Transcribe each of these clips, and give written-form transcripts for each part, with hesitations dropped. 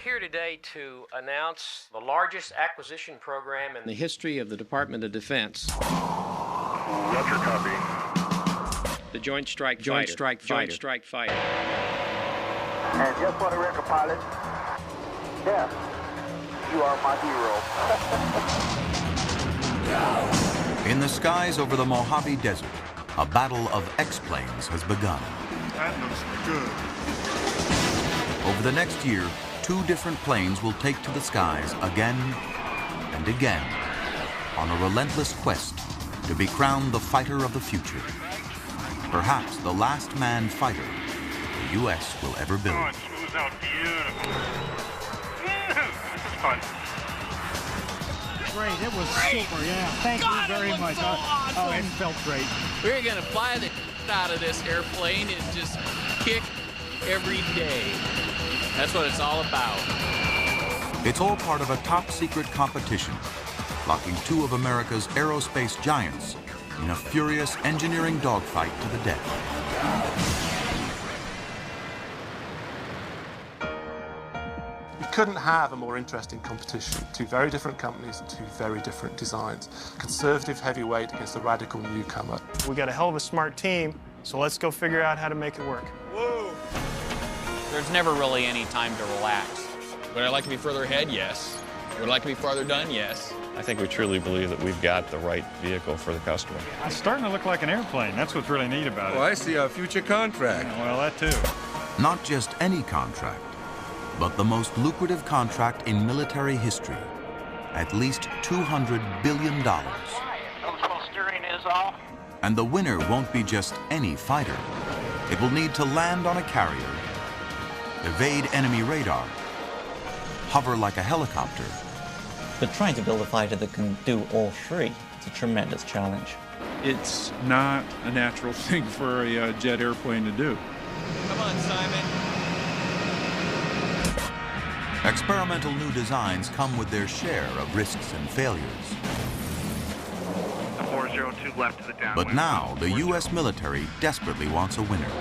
here today to announce the largest acquisition program in the history of the Department of Defense. Roger, copy. The Joint Strike Fighter. And just for the record, pilot, yes, you are my hero. In the skies over the Mojave Desert, a battle of X-planes has begun. That looks good. Over the next year, 2 different planes will take to the skies again and again on a relentless quest to be crowned the fighter of the future. Perhaps the last manned fighter the U.S. will ever build. Oh, it smooths out beautiful. This is fun. Great, it was super, yeah. Thank you very much. So awesome. Oh, it felt great. We're going to fly the out of this airplane and just kick every day. That's what it's all about. It's all part of a top-secret competition, locking 2 of America's aerospace giants in a furious engineering dogfight to the death. You couldn't have a more interesting competition. 2 very different companies and 2 very different designs. Conservative heavyweight against a radical newcomer. We got a hell of a smart team, so let's go figure out how to make it work. Whoa! There's never really any time to relax. Would I like to be further ahead? Yes. Would I like to be farther done? Yes. I think we truly believe that we've got the right vehicle for the customer. It's starting to look like an airplane. That's what's really neat about it. Oh, I see a future contract. Yeah, well, that too. Not just any contract, but the most lucrative contract in military history. At least $200 billion. Steering is off. And the winner won't be just any fighter. It will need to land on a carrier, evade enemy radar, hover like a helicopter. But trying to build a fighter that can do all 3 is a tremendous challenge. It's not a natural thing for a jet airplane to do. Come on, Simon. Experimental new designs come with their share of risks and failures. The 402 left to the downwind. But now, the U.S. military desperately wants a winner,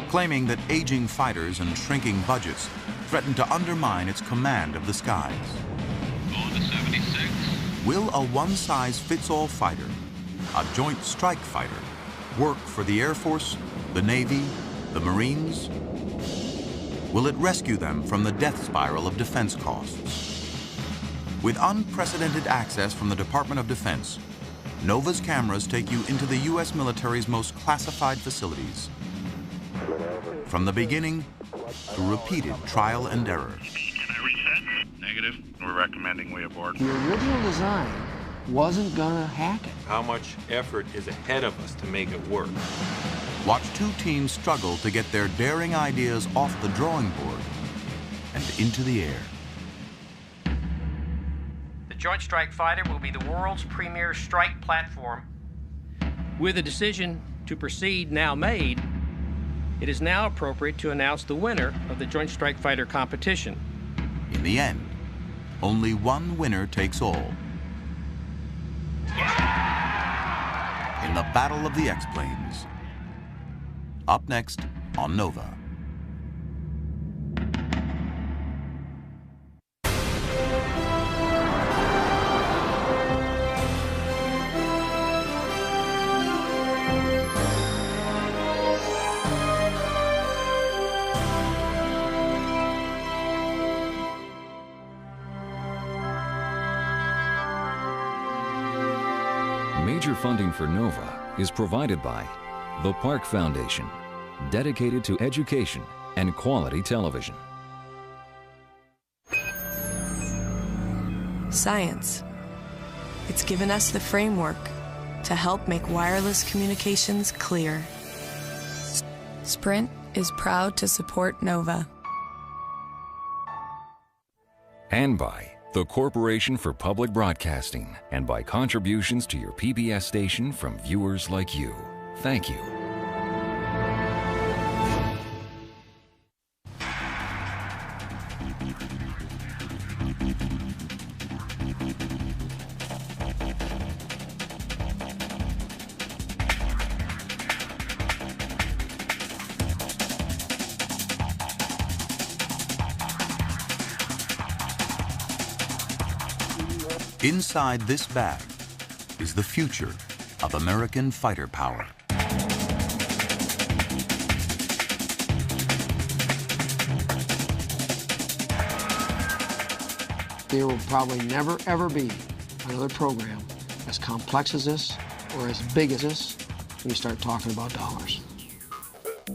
claiming that aging fighters and shrinking budgets threaten to undermine its command of the skies. Going to 76. Will a one-size-fits-all fighter, a joint strike fighter, work for the Air Force, the Navy, the Marines? Will it rescue them from the death spiral of defense costs? With unprecedented access from the Department of Defense, Nova's cameras take you into the U.S. military's most classified facilities. From the beginning to repeated trial and error. Can I reset? Negative. We're recommending we abort. The original design wasn't gonna hack it. How much effort is ahead of us to make it work? Watch 2 teams struggle to get their daring ideas off the drawing board and into the air. The Joint Strike Fighter will be the world's premier strike platform. With a decision to proceed now made, it is now appropriate to announce the winner of the Joint Strike Fighter competition. In the end, only one winner takes all. In the Battle of the X-planes. Up next on Nova. Major funding for Nova is provided by the Park Foundation, dedicated to education and quality television. Science. It's given us the framework to help make wireless communications clear. Sprint is proud to support Nova. And by the Corporation for Public Broadcasting, and by contributions to your PBS station from viewers like you. Thank you. Inside this bag is the future of American fighter power. There will probably never, ever be another program as complex as this or as big as this when you start talking about dollars.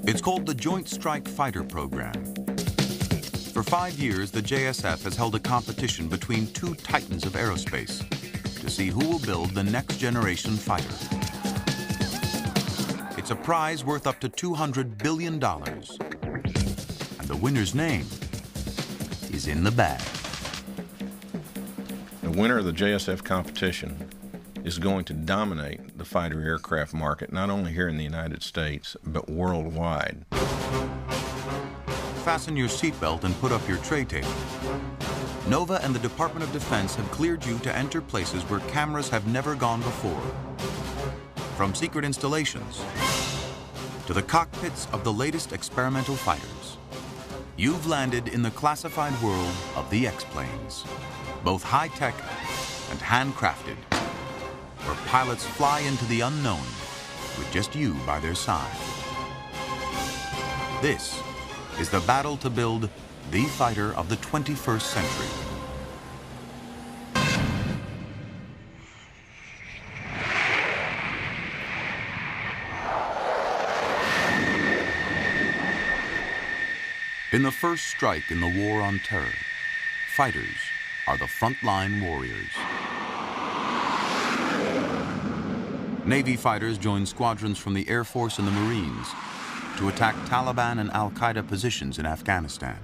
It's called the Joint Strike Fighter Program. For 5 years, the JSF has held a competition between two titans of aerospace to see who will build the next generation fighter. It's a prize worth up to $200 billion. And the winner's name is in the bag. The winner of the JSF competition is going to dominate the fighter aircraft market, not only here in the United States, but worldwide. Fasten your seatbelt and put up your tray table. NOVA and the Department of Defense have cleared you to enter places where cameras have never gone before. From secret installations to the cockpits of the latest experimental fighters, you've landed in the classified world of the X-planes, both high-tech and handcrafted, where pilots fly into the unknown with just you by their side. This is the battle to build the fighter of the 21st century. In the first strike in the war on terror, fighters are the frontline warriors. Navy fighters joined squadrons from the Air Force and the Marines to attack Taliban and Al-Qaeda positions in Afghanistan.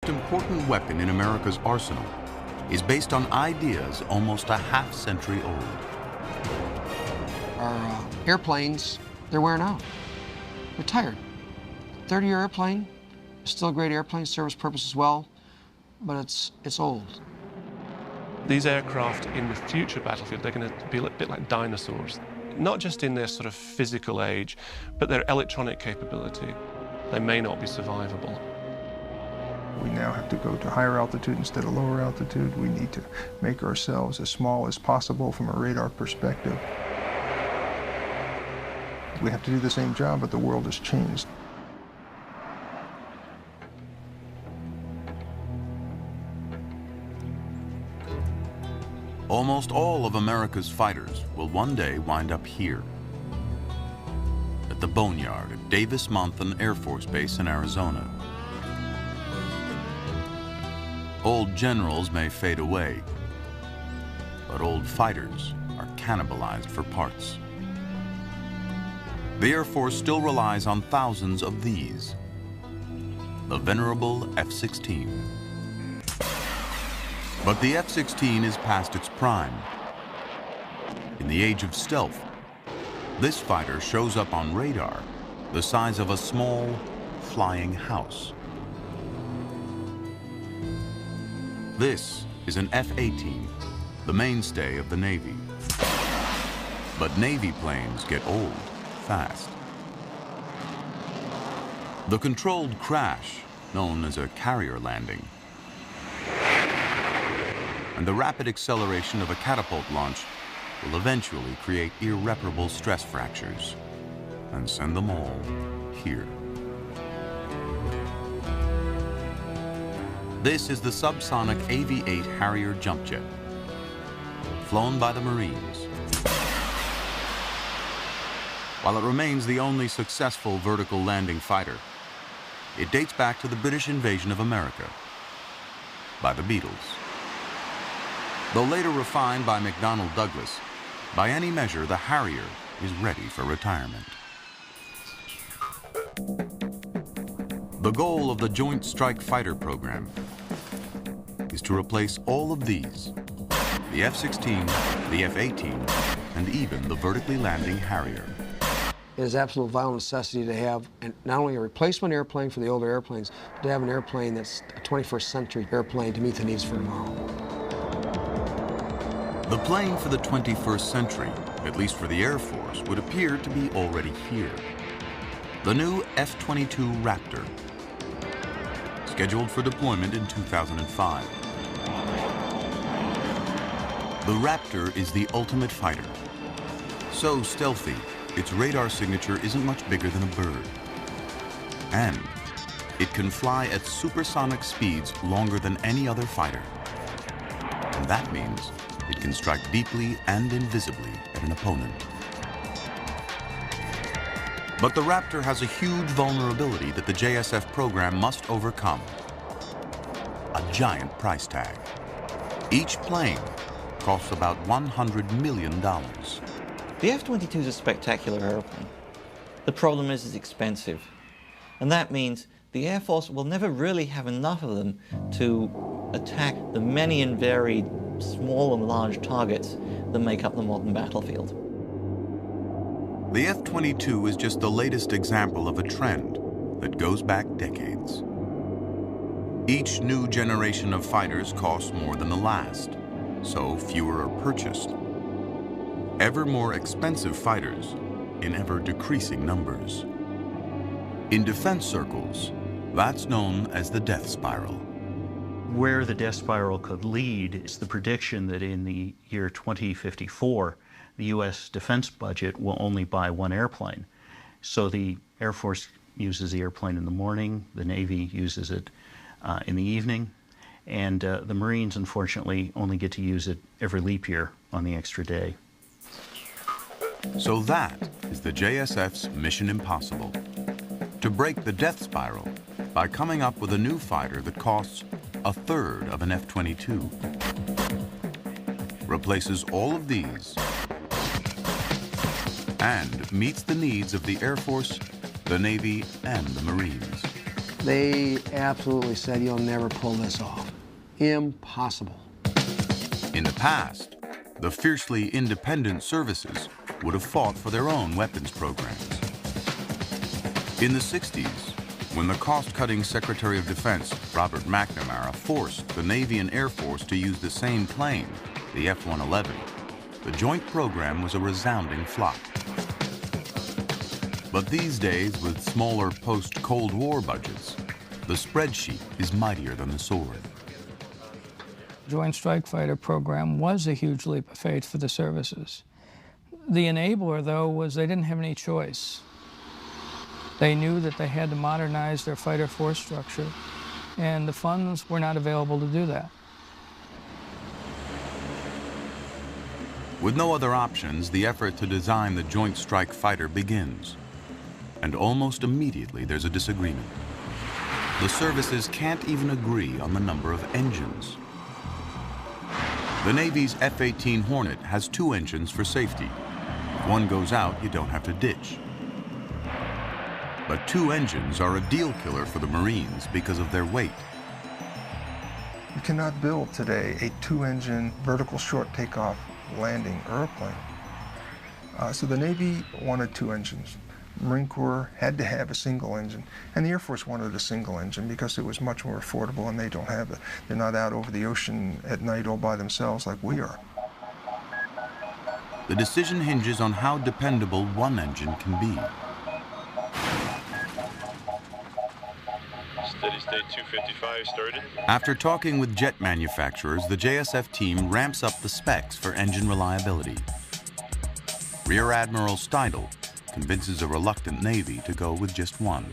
The most important weapon in America's arsenal is based on ideas almost a half-century old. Our airplanes, they're wearing out. They're tired. 30-year airplane, still a great airplane, serves purpose as well, but it's old. These aircraft in the future battlefield, they're going to be a bit like dinosaurs. Not just in their sort of physical age, but their electronic capability. They may not be survivable. We now have to go to higher altitude instead of lower altitude. We need to make ourselves as small as possible from a radar perspective. We have to do the same job, but the world has changed. Almost all of America's fighters will one day wind up here, at the Boneyard at Davis-Monthan Air Force Base in Arizona. Old generals may fade away, but old fighters are cannibalized for parts. The Air Force still relies on thousands of these. The venerable F-16. But the F-16 is past its prime. In the age of stealth, this fighter shows up on radar the size of a small, flying house. This is an F-18, the mainstay of the Navy. But Navy planes get old fast. The controlled crash, known as a carrier landing, and the rapid acceleration of a catapult launch will eventually create irreparable stress fractures and send them all here. This is the subsonic AV-8 Harrier jump jet, flown by the Marines. While it remains the only successful vertical landing fighter, it dates back to the British invasion of America by the Beatles. Though later refined by McDonnell Douglas, by any measure, the Harrier is ready for retirement. The goal of the Joint Strike Fighter program is to replace all of these: the F-16, the F-18, and even the vertically landing Harrier. It is absolute vital necessity to have not only a replacement airplane for the older airplanes, but to have an airplane that's a 21st century airplane to meet the needs for tomorrow. The plane for the 21st century, at least for the Air Force, would appear to be already here. The new F-22 Raptor, scheduled for deployment in 2005. The Raptor is the ultimate fighter. So stealthy, its radar signature isn't much bigger than a bird. And it can fly at supersonic speeds longer than any other fighter. And that means it can strike deeply and invisibly at an opponent. But the Raptor has a huge vulnerability that the JSF program must overcome: a giant price tag. Each plane costs about $100 million. The F-22 is a spectacular airplane. The problem is it's expensive. And that means the Air Force will never really have enough of them to attack the many and varied small and large targets that make up the modern battlefield. The F-22 is just the latest example of a trend that goes back decades. Each new generation of fighters costs more than the last, so fewer are purchased. Ever more expensive fighters in ever decreasing numbers. In defense circles, that's known as the death spiral. Where the death spiral could lead is the prediction that in the year 2054, the U.S. defense budget will only buy one airplane. So the Air Force uses the airplane in the morning, the Navy uses it in the evening, and the Marines, unfortunately, only get to use it every leap year on the extra day. So that is the JSF's mission impossible: to break the death spiral by coming up with a new fighter that costs a third of an F-22, replaces all of these, and meets the needs of the Air Force, the Navy, and the Marines. They absolutely said, you'll never pull this off. Impossible. In the past, the fiercely independent services would have fought for their own weapons programs. In the 60s, when the cost-cutting Secretary of Defense, Robert McNamara, forced the Navy and Air Force to use the same plane, the F-111, the joint program was a resounding flop. But these days, with smaller post-Cold War budgets, the spreadsheet is mightier than the sword. The Joint Strike Fighter program was a huge leap of faith for the services. The enabler, though, was they didn't have any choice. They knew that they had to modernize their fighter force structure, and the funds were not available to do that. With no other options, the effort to design the Joint Strike Fighter begins. And almost immediately, there's a disagreement. The services can't even agree on the number of engines. The Navy's F-18 Hornet has 2 engines for safety. If one goes out, you don't have to ditch. But 2 engines are a deal killer for the Marines because of their weight. You cannot build today a 2-engine vertical short takeoff landing airplane. So the Navy wanted 2 engines. Marine Corps had to have a single engine, and the Air Force wanted a single engine because it was much more affordable, and they don't have it. They're not out over the ocean at night all by themselves like we are. The decision hinges on how dependable one engine can be. Steady state 255 started. After talking with jet manufacturers, the JSF team ramps up the specs for engine reliability. Rear Admiral Steidel convinces a reluctant Navy to go with just one.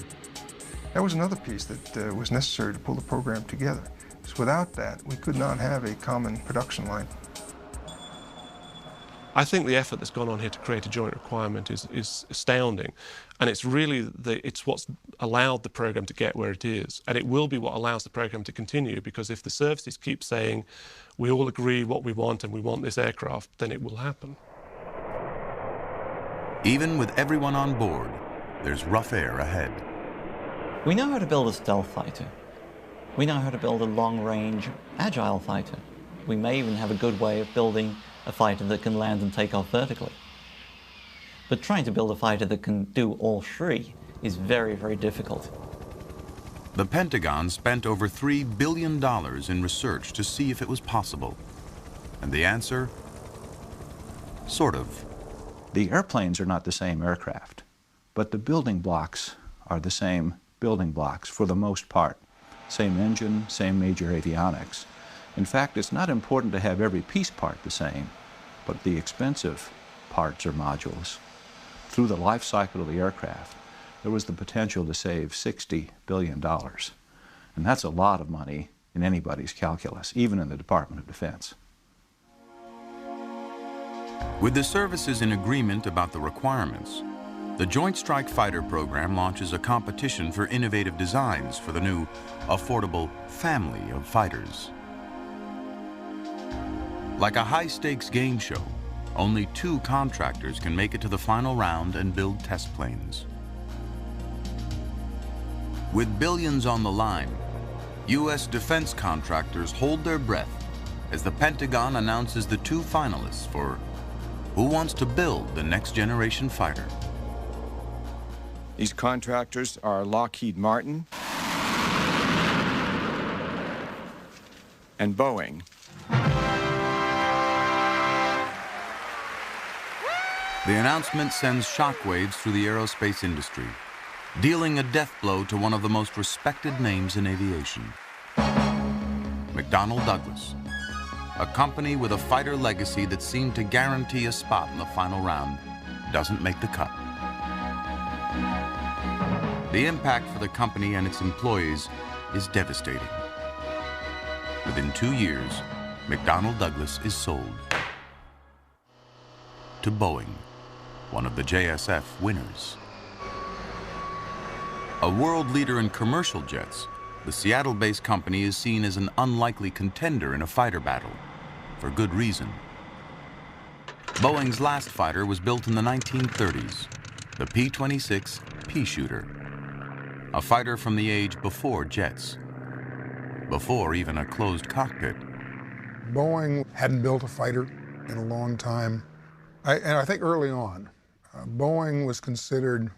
That was another piece that was necessary to pull the program together. So without that, we could not have a common production line. I think the effort that's gone on here to create a joint requirement is astounding, and it's really it's what's allowed the program to get where it is, and it will be what allows the program to continue, because if the services keep saying we all agree what we want and we want this aircraft, then it will happen. Even with everyone on board, there's rough air ahead. We know how to build a stealth fighter. We know how to build a long-range, agile fighter. We may even have a good way of building a fighter that can land and take off vertically. But trying to build a fighter that can do all three is very, very difficult. The Pentagon spent over $3 billion in research to see if it was possible. And the answer? Sort of. The airplanes are not the same aircraft, but the building blocks are the same building blocks for the most part. Same engine, same major avionics. In fact, it's not important to have every piece part the same, but the expensive parts or modules. Through the life cycle of the aircraft, there was the potential to save $60 billion. And that's a lot of money in anybody's calculus, even in the Department of Defense. With the services in agreement about the requirements, the Joint Strike Fighter program launches a competition for innovative designs for the new, affordable family of fighters. Like a high-stakes game show, only 2 contractors can make it to the final round and build test planes. With billions on the line, U.S. defense contractors hold their breath as the Pentagon announces the 2 finalists for who wants to build the next generation fighter. These contractors are Lockheed Martin and Boeing. The announcement sends shockwaves through the aerospace industry, dealing a death blow to one of the most respected names in aviation. McDonnell Douglas, a company with a fighter legacy that seemed to guarantee a spot in the final round, doesn't make the cut. The impact for the company and its employees is devastating. Within 2 years, McDonnell Douglas is sold to Boeing, one of the JSF winners. A world leader in commercial jets, the Seattle-based company is seen as an unlikely contender in a fighter battle, for good reason. Boeing's last fighter was built in the 1930s, the P-26 Pea-Shooter, a fighter from the age before jets, before even a closed cockpit. Boeing hadn't built a fighter in a long time, and I think early on, Boeing was considered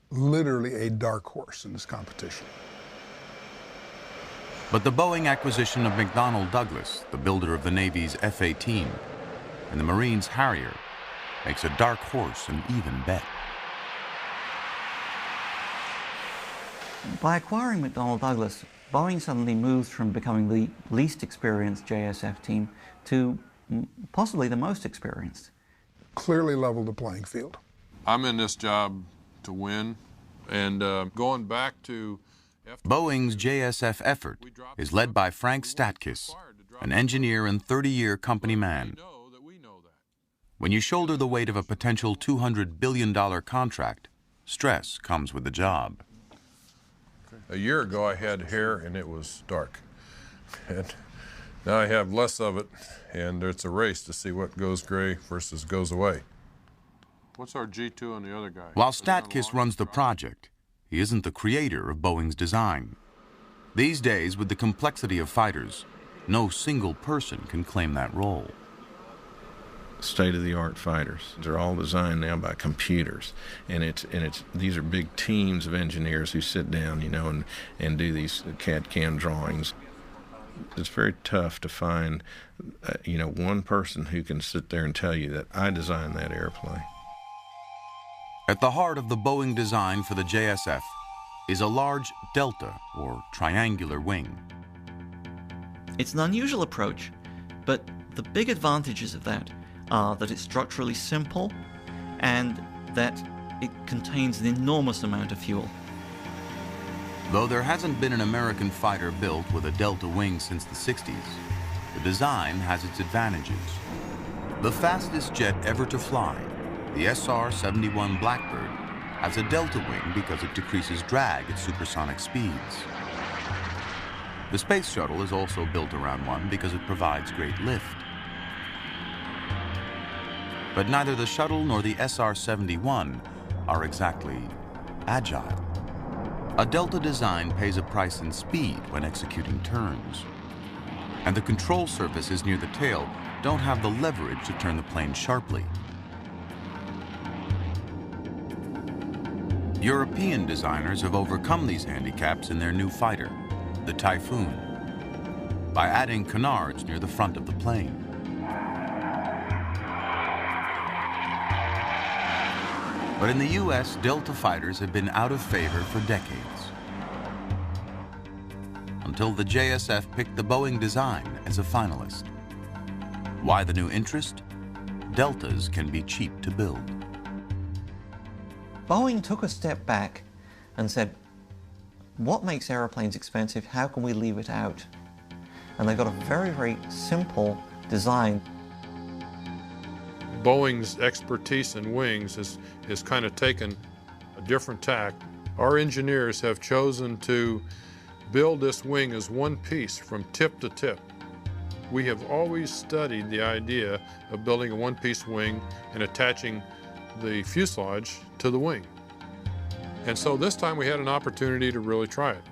literally a dark horse in this competition. But the Boeing acquisition of McDonnell Douglas, the builder of the Navy's F-18, and the Marines' Harrier, makes a dark horse an even bet. By acquiring McDonnell Douglas, Boeing suddenly moves from becoming the least experienced JSF team to possibly the most experienced. Clearly leveled the playing field. I'm in this job to win, and going back to Boeing's JSF effort is led by Frank Statkis, an engineer and 30-year company man. When you shoulder the weight of a potential $200 billion contract, stress comes with the job. A year ago, I had hair and it was dark. And now I have less of it, and it's a race to see what goes gray versus goes away. What's our G2 on the other guy? While Statkis runs the project, he isn't the creator of Boeing's design. These days, with the complexity of fighters, no single person can claim that role. State-of-the-art fighters. They're all designed now by computers, and these are big teams of engineers who sit down, you know, and do these CAD/CAM drawings. It's very tough to find, you know, one person who can sit there and tell you that I designed that airplane. At the heart of the Boeing design for the JSF is a large delta, or triangular wing. It's an unusual approach, but the big advantages of that are that it's structurally simple and that it contains an enormous amount of fuel. Though there hasn't been an American fighter built with a delta wing since the 60s, the design has its advantages. The fastest jet ever to fly, the SR-71 Blackbird, has a delta wing because it decreases drag at supersonic speeds. The space shuttle is also built around one because it provides great lift. But neither the shuttle nor the SR-71 are exactly agile. A Delta design pays a price in speed when executing turns. And the control surfaces near the tail don't have the leverage to turn the plane sharply. European designers have overcome these handicaps in their new fighter, the Typhoon, by adding canards near the front of the plane. But in the U.S., Delta fighters have been out of favor for decades, until the JSF picked the Boeing design as a finalist. Why the new interest? Deltas can be cheap to build. Boeing took a step back and said, what makes aeroplanes expensive? How can we leave it out? And they got a very, very simple design. Boeing's expertise in wings has kind of taken a different tack. Our engineers have chosen to build this wing as one piece from tip to tip. We have always studied the idea of building a one-piece wing and attaching the fuselage to the wing. And so this time we had an opportunity to really try it.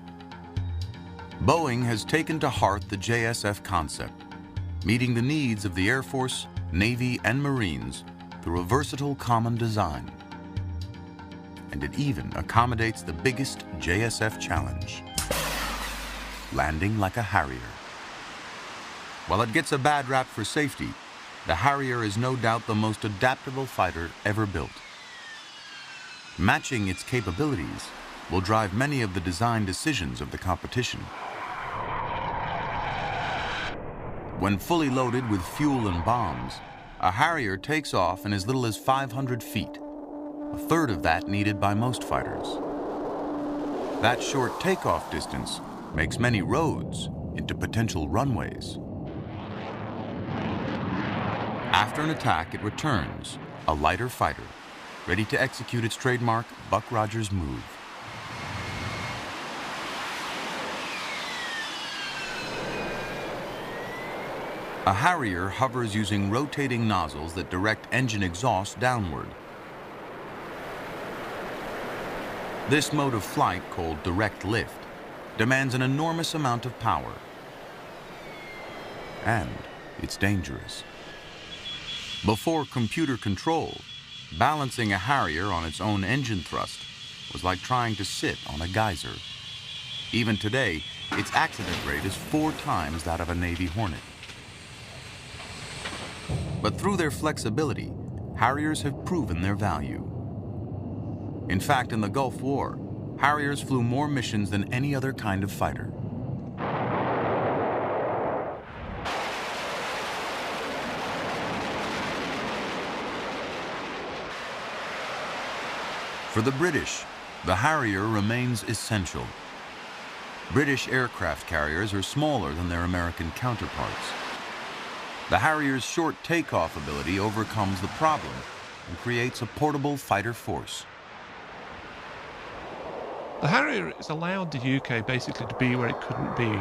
Boeing has taken to heart the JSF concept, meeting the needs of the Air Force, Navy, and Marines through a versatile common design. And it even accommodates the biggest JSF challenge, landing like a Harrier. While it gets a bad rap for safety, the Harrier is no doubt the most adaptable fighter ever built. Matching its capabilities will drive many of the design decisions of the competition. When fully loaded with fuel and bombs, a Harrier takes off in as little as 500 feet, a third of that needed by most fighters. That short takeoff distance makes many roads into potential runways. After an attack, it returns, a lighter fighter, ready to execute its trademark Buck Rogers move. A Harrier hovers using rotating nozzles that direct engine exhaust downward. This mode of flight, called direct lift, demands an enormous amount of power. And it's dangerous. Before computer control, balancing a Harrier on its own engine thrust was like trying to sit on a geyser. Even today, its accident rate is 4 times that of a Navy Hornet. But through their flexibility, Harriers have proven their value. In fact, in the Gulf War, Harriers flew more missions than any other kind of fighter. For the British, the Harrier remains essential. British aircraft carriers are smaller than their American counterparts. The Harrier's short takeoff ability overcomes the problem and creates a portable fighter force. The Harrier has allowed the UK basically to be where it couldn't be.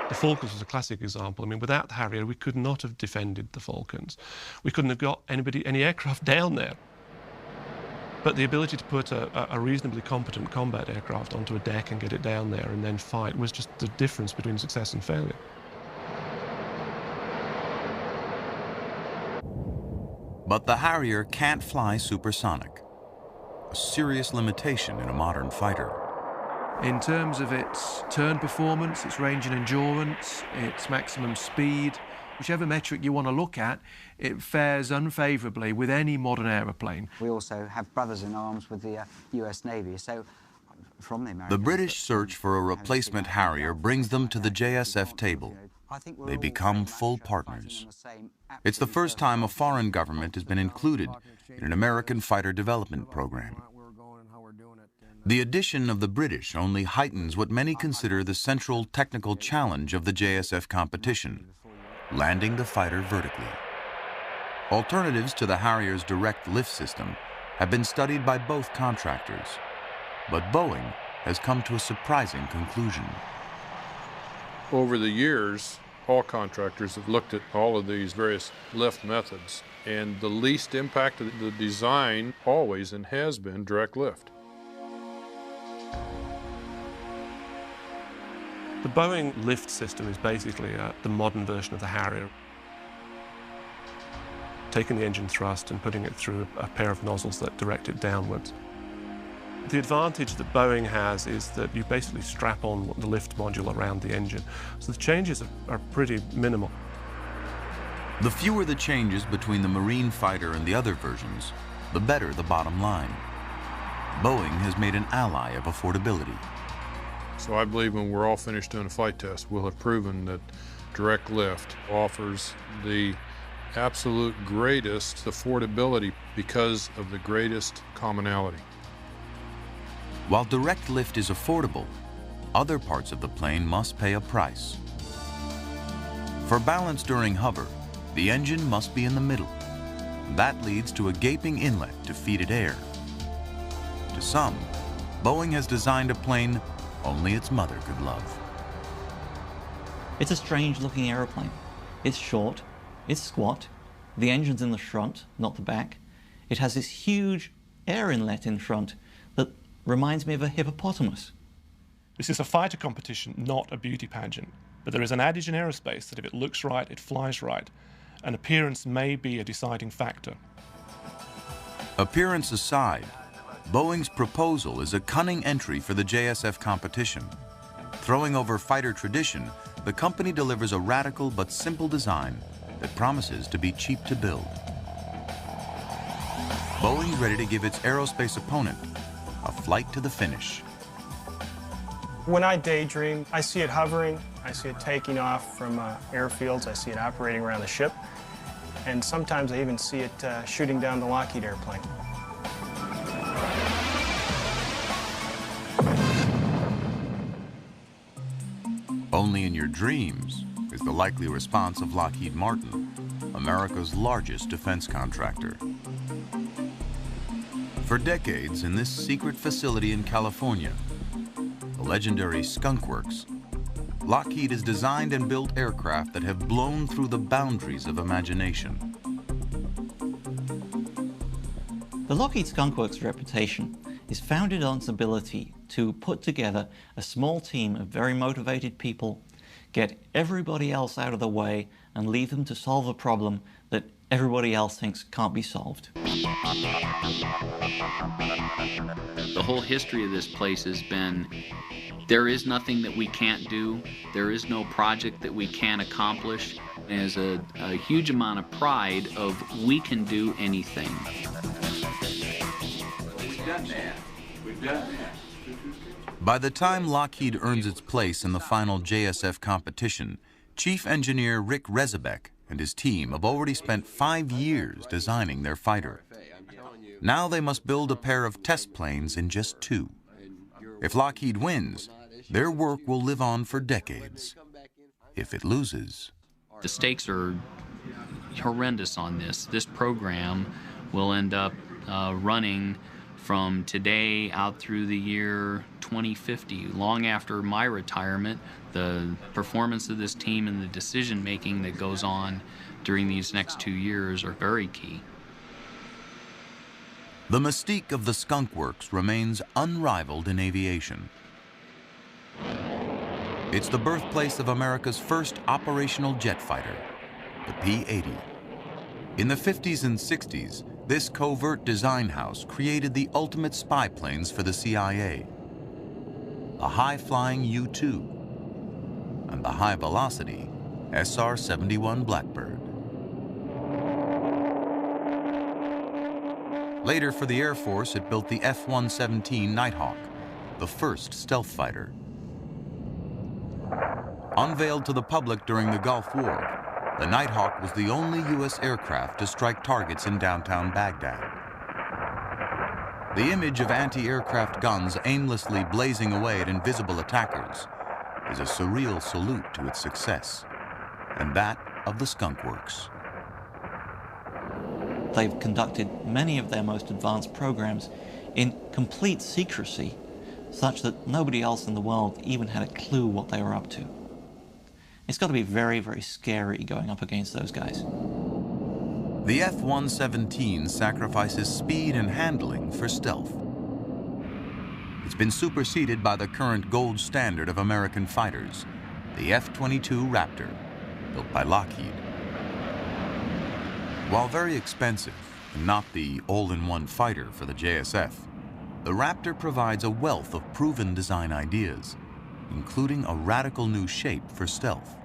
The Falklands was a classic example. I mean, without the Harrier, we could not have defended the Falklands. We couldn't have got any aircraft down there. But the ability to put a reasonably competent combat aircraft onto a deck and get it down there and then fight was just the difference between success and failure. But the Harrier can't fly supersonic, a serious limitation in a modern fighter. In terms of its turn performance, its range and endurance, its maximum speed, whichever metric you want to look at, it fares unfavourably with any modern aeroplane. We also have brothers in arms with the US Navy, so from the Americans... The British search for a replacement Harrier brings them to the JSF table. They become full partners. It's the first time a foreign government has been included in an American fighter development program. The addition of the British only heightens what many consider the central technical challenge of the JSF competition: landing the fighter vertically. Alternatives to the Harrier's direct lift system have been studied by both contractors, but Boeing has come to a surprising conclusion. Over the years, all contractors have looked at all of these various lift methods, and the least impact of the design always and has been direct lift. The Boeing lift system is basically the modern version of the Harrier. Taking the engine thrust and putting it through a pair of nozzles that direct it downwards. The advantage that Boeing has is that you basically strap on the lift module around the engine, so the changes are pretty minimal. The fewer the changes between the Marine fighter and the other versions, the better the bottom line. Boeing has made an ally of affordability. So I believe when we're all finished doing a flight test, we'll have proven that direct lift offers the absolute greatest affordability because of the greatest commonality. While direct lift is affordable, other parts of the plane must pay a price. For balance during hover, the engine must be in the middle. That leads to a gaping inlet to feed it air. To some, Boeing has designed a plane only its mother could love. It's a strange-looking aeroplane. It's short, it's squat, the engine's in the front, not the back. It has this huge air inlet in front that reminds me of a hippopotamus. This is a fighter competition, not a beauty pageant. But there is an adage in aerospace that if it looks right, it flies right. And appearance may be a deciding factor. Appearance aside, Boeing's proposal is a cunning entry for the JSF competition. Throwing over fighter tradition, the company delivers a radical but simple design that promises to be cheap to build. Boeing's ready to give its aerospace opponent a flight to the finish. When I daydream, I see it hovering, I see it taking off from airfields, I see it operating around the ship, and sometimes I even see it shooting down the Lockheed airplane. Only in your dreams is the likely response of Lockheed Martin, America's largest defense contractor. For decades, in this secret facility in California, the legendary Skunk Works, Lockheed has designed and built aircraft that have blown through the boundaries of imagination. The Lockheed Skunk Works reputation is founded on its ability to put together a small team of very motivated people, get everybody else out of the way, and leave them to solve a problem that everybody else thinks can't be solved. The whole history of this place has been, there is nothing that we can't do, there is no project that we can't accomplish. There's a huge amount of pride of we can do anything. We've done that. We've done that. By the time Lockheed earns its place in the final JSF competition, Chief Engineer Rick Rezebek and his team have already spent 5 years designing their fighter. Now they must build a pair of test planes in just 2. If Lockheed wins, their work will live on for decades. If it loses... The stakes are horrendous on this. This program will end up running from today out through the year 2050. Long after my retirement, the performance of this team and the decision-making that goes on during these next 2 years are very key. The mystique of the Skunk Works remains unrivaled in aviation. It's the birthplace of America's first operational jet fighter, the P-80. In the 50s and 60s, this covert design house created the ultimate spy planes for the CIA. The high-flying U-2 and the high-velocity SR-71 Blackbird. Later for the Air Force, it built the F-117 Nighthawk, the first stealth fighter. Unveiled to the public during the Gulf War, the Nighthawk was the only U.S. aircraft to strike targets in downtown Baghdad. The image of anti-aircraft guns aimlessly blazing away at invisible attackers is a surreal salute to its success, and that of the Skunk Works. They've conducted many of their most advanced programs in complete secrecy, such that nobody else in the world even had a clue what they were up to. It's got to be very, very scary going up against those guys. The F-117 sacrifices speed and handling for stealth. It's been superseded by the current gold standard of American fighters, the F-22 Raptor, built by Lockheed. While very expensive and not the all-in-one fighter for the JSF, the Raptor provides a wealth of proven design ideas, including a radical new shape for stealth.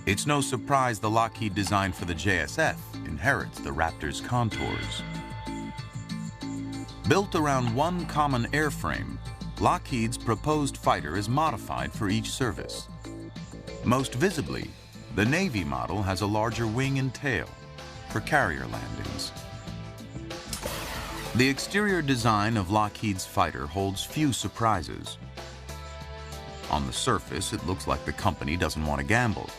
It's no surprise the Lockheed design for the JSF inherits the Raptor's contours. Built around one common airframe, Lockheed's proposed fighter is modified for each service. Most visibly, the Navy model has a larger wing and tail for carrier landings. The exterior design of Lockheed's fighter holds few surprises. On the surface, it looks like the company doesn't want to gamble.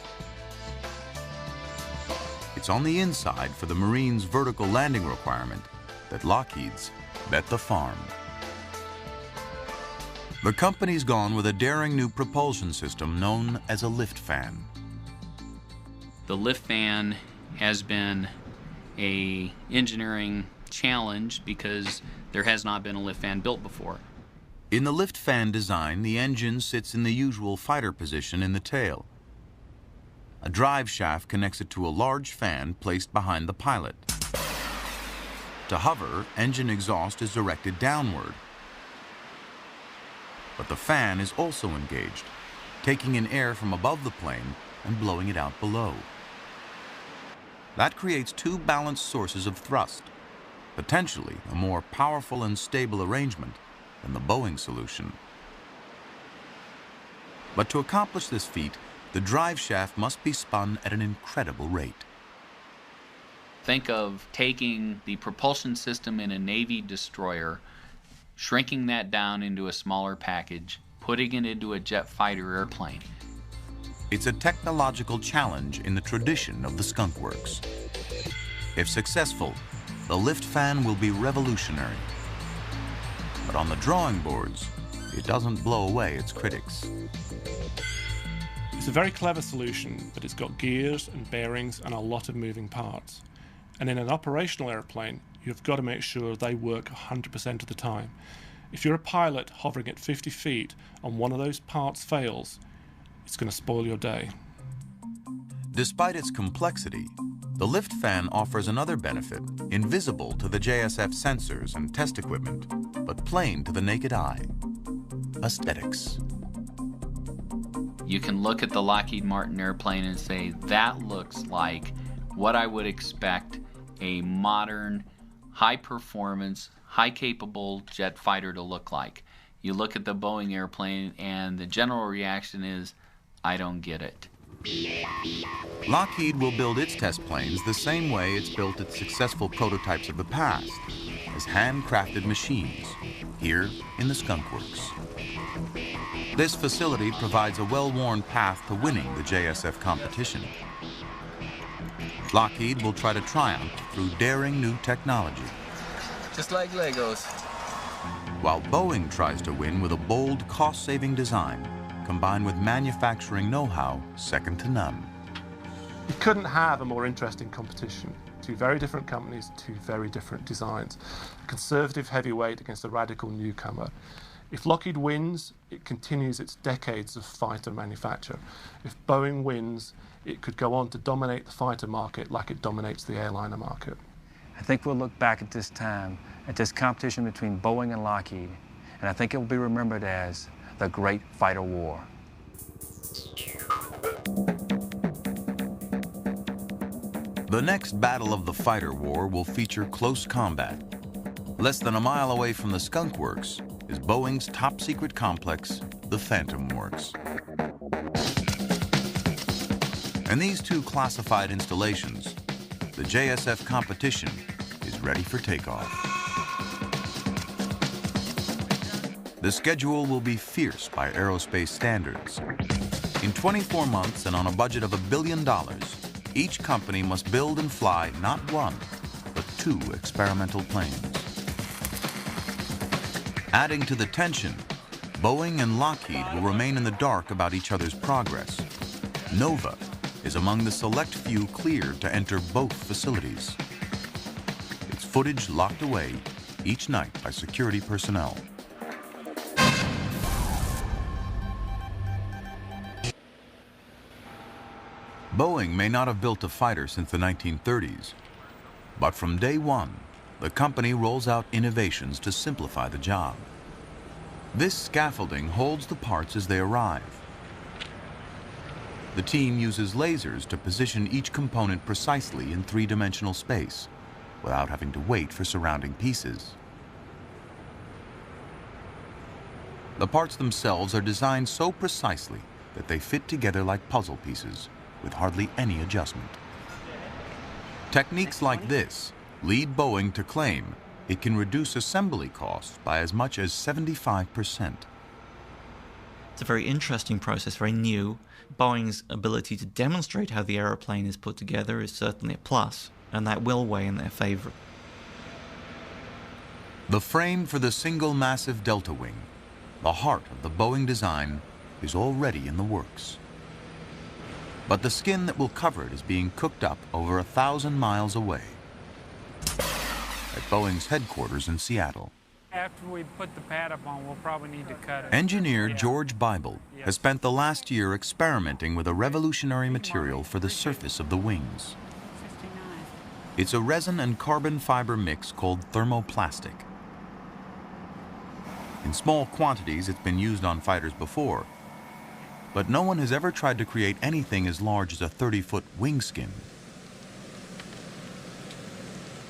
It's on the inside for the Marines' vertical landing requirement that Lockheed's bet the farm. The company's gone with a daring new propulsion system known as a lift fan. The lift fan has been an engineering challenge because there has not been a lift fan built before. In the lift fan design, the engine sits in the usual fighter position in the tail. A drive shaft connects it to a large fan placed behind the pilot. To hover, engine exhaust is directed downward. But the fan is also engaged, taking in air from above the plane and blowing it out below. That creates two balanced sources of thrust, potentially a more powerful and stable arrangement than the Boeing solution. But to accomplish this feat, the drive shaft must be spun at an incredible rate. Think of taking the propulsion system in a Navy destroyer, shrinking that down into a smaller package, putting it into a jet fighter airplane. It's a technological challenge in the tradition of the Skunk Works. If successful, the lift fan will be revolutionary. But on the drawing boards, it doesn't blow away its critics. It's a very clever solution, but it's got gears and bearings and a lot of moving parts. And in an operational airplane, you've got to make sure they work 100% of the time. If you're a pilot hovering at 50 feet and one of those parts fails, it's going to spoil your day. Despite its complexity, the lift fan offers another benefit, invisible to the JSF sensors and test equipment, but plain to the naked eye: aesthetics. You can look at the Lockheed Martin airplane and say, that looks like what I would expect a modern, high-performance, high-capable jet fighter to look like. You look at the Boeing airplane and the general reaction is, I don't get it. Lockheed will build its test planes the same way it's built its successful prototypes of the past, as handcrafted machines, here in the Skunk Works. This facility provides a well-worn path to winning the JSF competition. Lockheed will try to triumph through daring new technology. Just like Legos. While Boeing tries to win with a bold, cost-saving design, combined with manufacturing know-how second to none. You couldn't have a more interesting competition. Two very different companies, two very different designs. A conservative heavyweight against a radical newcomer. If Lockheed wins, it continues its decades of fighter manufacture. If Boeing wins, it could go on to dominate the fighter market like it dominates the airliner market. I think we'll look back at this time, at this competition between Boeing and Lockheed, and I think it will be remembered as the Great Fighter War. The next battle of the fighter war will feature close combat. Less than a mile away from the Skunk Works is Boeing's top-secret complex, the Phantom Works. And these two classified installations, the JSF competition is ready for takeoff. The schedule will be fierce by aerospace standards. In 24 months and on a budget of $1 billion, each company must build and fly not one, but two experimental planes. Adding to the tension, Boeing and Lockheed will remain in the dark about each other's progress. Nova is among the select few cleared to enter both facilities. Its footage locked away each night by security personnel. Boeing may not have built a fighter since the 1930s, but from day one, the company rolls out innovations to simplify the job. This scaffolding holds the parts as they arrive. The team uses lasers to position each component precisely in three-dimensional space, without having to wait for surrounding pieces. The parts themselves are designed so precisely that they fit together like puzzle pieces, with hardly any adjustment. Techniques like this lead Boeing to claim it can reduce assembly costs by as much as 75%. It's a very interesting process, very new. Boeing's ability to demonstrate how the aeroplane is put together is certainly a plus, and that will weigh in their favor. The frame for the single massive delta wing, the heart of the Boeing design, is already in the works. But the skin that will cover it is being cooked up over 1,000 miles away at Boeing's headquarters in Seattle. After we put the pad up on, we'll probably need to cut it. Engineer George Bible has spent the last year experimenting with a revolutionary material for the surface of the wings. It's a resin and carbon fiber mix called thermoplastic. In small quantities, it's been used on fighters before, but no one has ever tried to create anything as large as a 30-foot wing skin.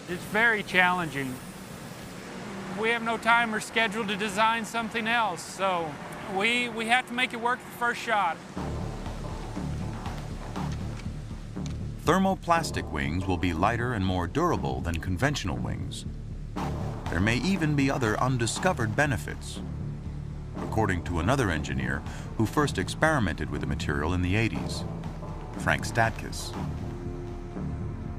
It's very challenging. We have no time or schedule to design something else, so we have to make it work the first shot. Thermoplastic wings will be lighter and more durable than conventional wings. There may even be other undiscovered benefits, according to another engineer who first experimented with the material in the 80s, Frank Statkus.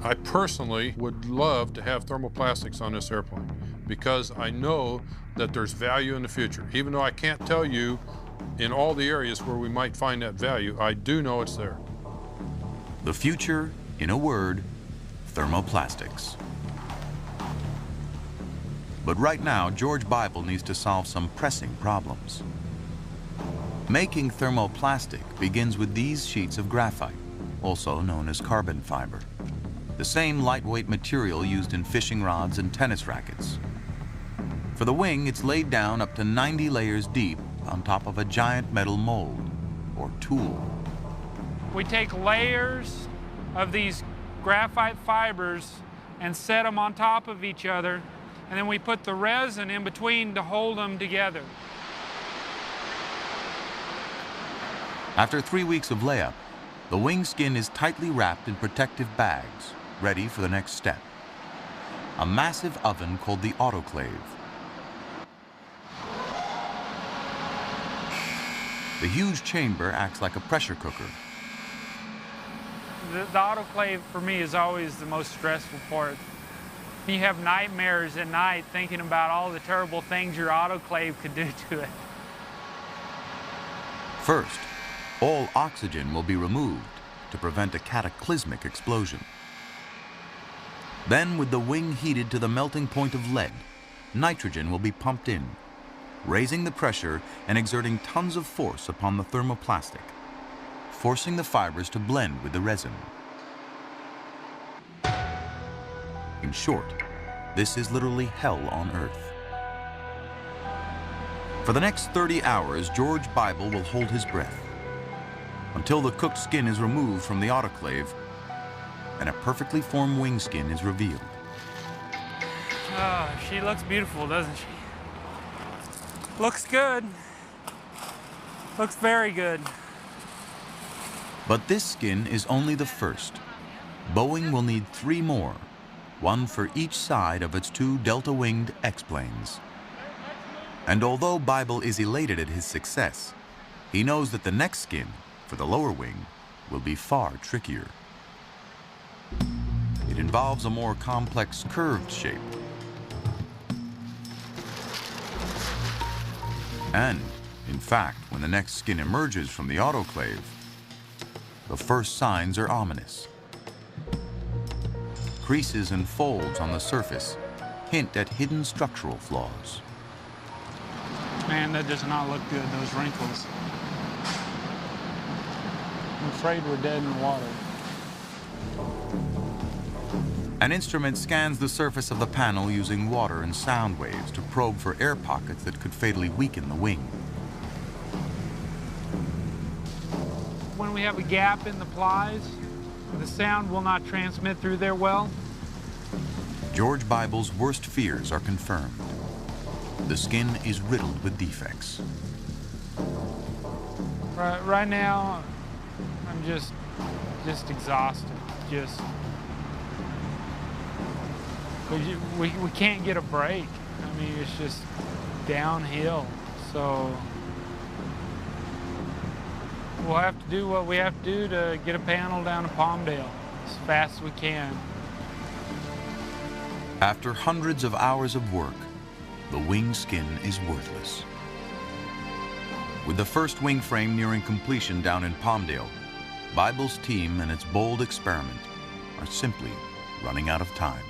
I personally would love to have thermoplastics on this airplane because I know that there's value in the future. Even though I can't tell you in all the areas where we might find that value, I do know it's there. The future, in a word, thermoplastics. But right now, George Bible needs to solve some pressing problems. Making thermoplastic begins with these sheets of graphite, also known as carbon fiber, the same lightweight material used in fishing rods and tennis rackets. For the wing, it's laid down up to 90 layers deep on top of a giant metal mold, or tool. We take layers of these graphite fibers and set them on top of each other, and then we put the resin in between to hold them together. After 3 weeks of layup, the wing skin is tightly wrapped in protective bags, ready for the next step. A massive oven called the autoclave. The huge chamber acts like a pressure cooker. The autoclave for me is always the most stressful part. You have nightmares at night thinking about all the terrible things your autoclave could do to it. First, all oxygen will be removed to prevent a cataclysmic explosion. Then, with the wing heated to the melting point of lead, nitrogen will be pumped in, raising the pressure and exerting tons of force upon the thermoplastic, forcing the fibers to blend with the resin. In short, this is literally hell on earth. For the next 30 hours, George Bible will hold his breath until the cooked skin is removed from the autoclave and a perfectly formed wing skin is revealed. Oh, she looks beautiful, doesn't she? Looks good. Looks very good. But this skin is only the first. Boeing will need 3 more, one for each side of its 2 delta-winged X-planes. And although Bible is elated at his success, he knows that the next skin, for the lower wing, will be far trickier. It involves a more complex curved shape. And, in fact, when the next skin emerges from the autoclave, the first signs are ominous. Creases and folds on the surface hint at hidden structural flaws. Man, that does not look good, those wrinkles. I'm afraid we're dead in the water. An instrument scans the surface of the panel using water and sound waves to probe for air pockets that could fatally weaken the wing. When we have a gap in the plies, the sound will not transmit through there well. George Bible's worst fears are confirmed. The skin is riddled with defects. Right now, I'm just exhausted. We can't get a break. I mean, it's just downhill. So we'll have to do what we have to do to get a panel down to Palmdale as fast as we can. After hundreds of hours of work, the wing skin is worthless. With the first wing frame nearing completion down in Palmdale, Bible's team and its bold experiment are simply running out of time.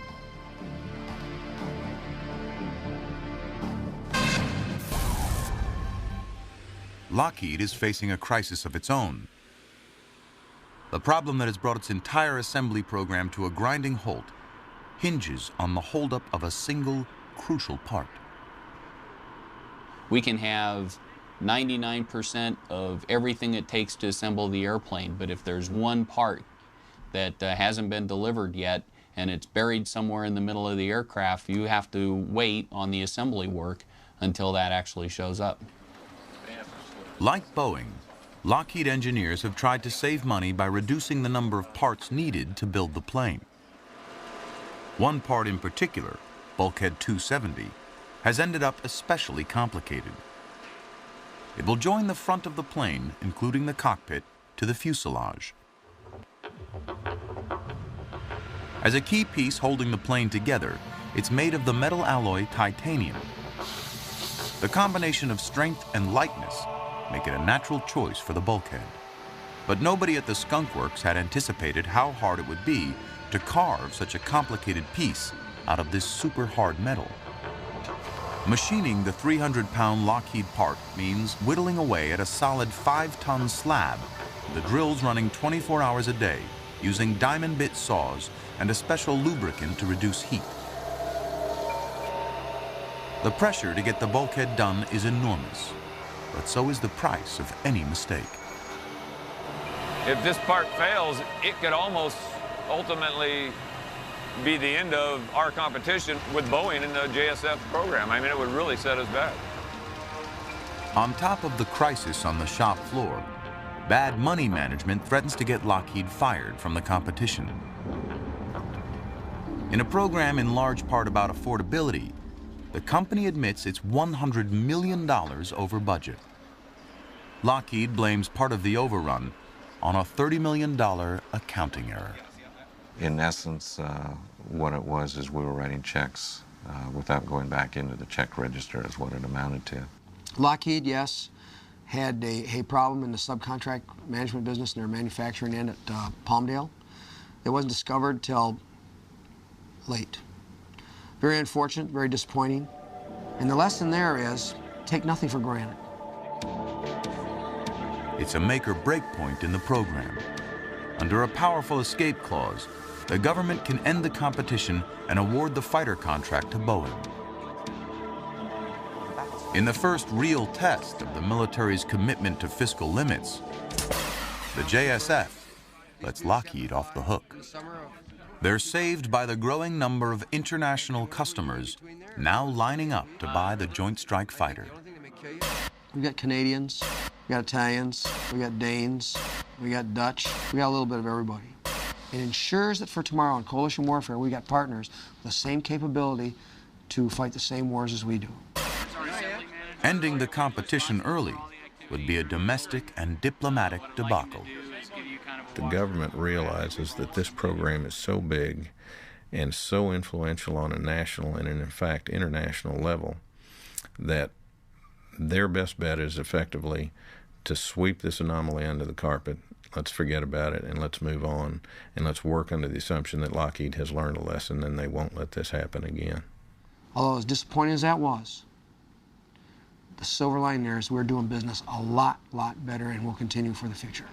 Lockheed is facing a crisis of its own. The problem that has brought its entire assembly program to a grinding halt hinges on the holdup of a single crucial part. We can have 99% of everything it takes to assemble the airplane, but if there's one part that hasn't been delivered yet and it's buried somewhere in the middle of the aircraft, you have to wait on the assembly work until that actually shows up. Like Boeing, Lockheed engineers have tried to save money by reducing the number of parts needed to build the plane. One part in particular, Bulkhead 270, has ended up especially complicated. It will join the front of the plane, including the cockpit, to the fuselage. As a key piece holding the plane together, it's made of the metal alloy titanium. The combination of strength and lightness make it a natural choice for the bulkhead. But nobody at the Skunk Works had anticipated how hard it would be to carve such a complicated piece out of this super hard metal. Machining the 300-pound Lockheed part means whittling away at a solid 5-ton slab, the drills running 24 hours a day, using diamond bit saws and a special lubricant to reduce heat. The pressure to get the bulkhead done is enormous, but so is the price of any mistake. If this part fails, it could almost ultimately be the end of our competition with Boeing in the JSF program. I mean, it would really set us back. On top of the crisis on the shop floor, bad money management threatens to get Lockheed fired from the competition. In a program in large part about affordability, the company admits it's $100 million over budget. Lockheed blames part of the overrun on a $30 million accounting error. In essence, what it was is we were writing checks without going back into the check register is what it amounted to. Lockheed, yes, had a problem in the subcontract management business in their manufacturing end at Palmdale. It wasn't discovered till late. Very unfortunate, very disappointing. And the lesson there is, take nothing for granted. It's a make or break point in the program. Under a powerful escape clause, the government can end the competition and award the fighter contract to Boeing. In the first real test of the military's commitment to fiscal limits, the JSF lets Lockheed off the hook. They're saved by the growing number of international customers now lining up to buy the Joint Strike Fighter. We got Canadians, we got Italians, we got Danes, we got Dutch, we got a little bit of everybody. It ensures that for tomorrow in coalition warfare, we got partners with the same capability to fight the same wars as we do. Ending the competition early would be a domestic and diplomatic debacle. The government realizes that this program is so big and so influential on a national and in fact international level that their best bet is effectively to sweep this anomaly under the carpet. Let's forget about it and let's move on, and let's work under the assumption that Lockheed has learned a lesson and they won't let this happen again. Although as disappointing as that was, the silver lining there is we're doing business a lot better, and will continue for the future.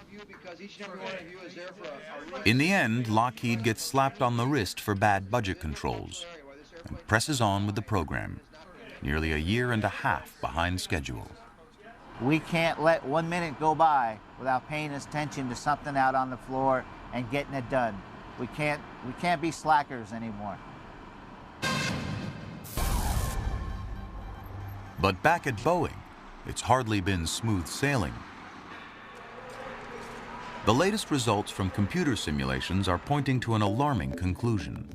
In the end, Lockheed gets slapped on the wrist for bad budget controls and presses on with the program, nearly a year and a half behind schedule. We can't let 1 minute go by without paying attention to something out on the floor and getting it done. We can't be slackers anymore. But back at Boeing, it's hardly been smooth sailing. The latest results from computer simulations are pointing to an alarming conclusion.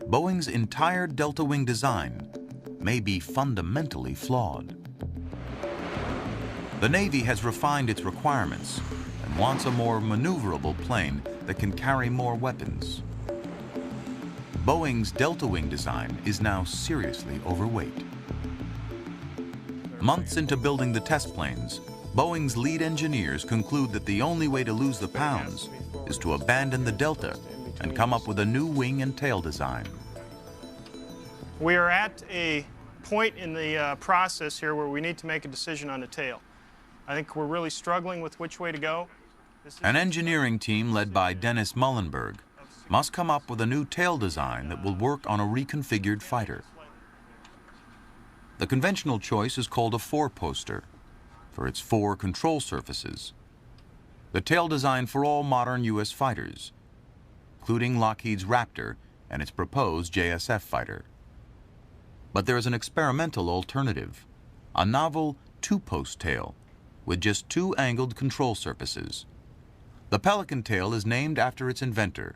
Boeing's entire delta wing design may be fundamentally flawed. The Navy has refined its requirements and wants a more maneuverable plane that can carry more weapons. Boeing's delta wing design is now seriously overweight. Months into building the test planes, Boeing's lead engineers conclude that the only way to lose the pounds is to abandon the delta and come up with a new wing and tail design. We are at a point in the process here where we need to make a decision on the tail. I think we're really struggling with which way to go. An engineering team led by Dennis Muhlenberg must come up with a new tail design that will work on a reconfigured fighter. The conventional choice is called a four-poster for its 4 control surfaces. The tail design for all modern U.S. fighters, including Lockheed's Raptor and its proposed JSF fighter. But there is an experimental alternative, a novel 2-post tail with just 2 angled control surfaces. The Pelican tail is named after its inventor,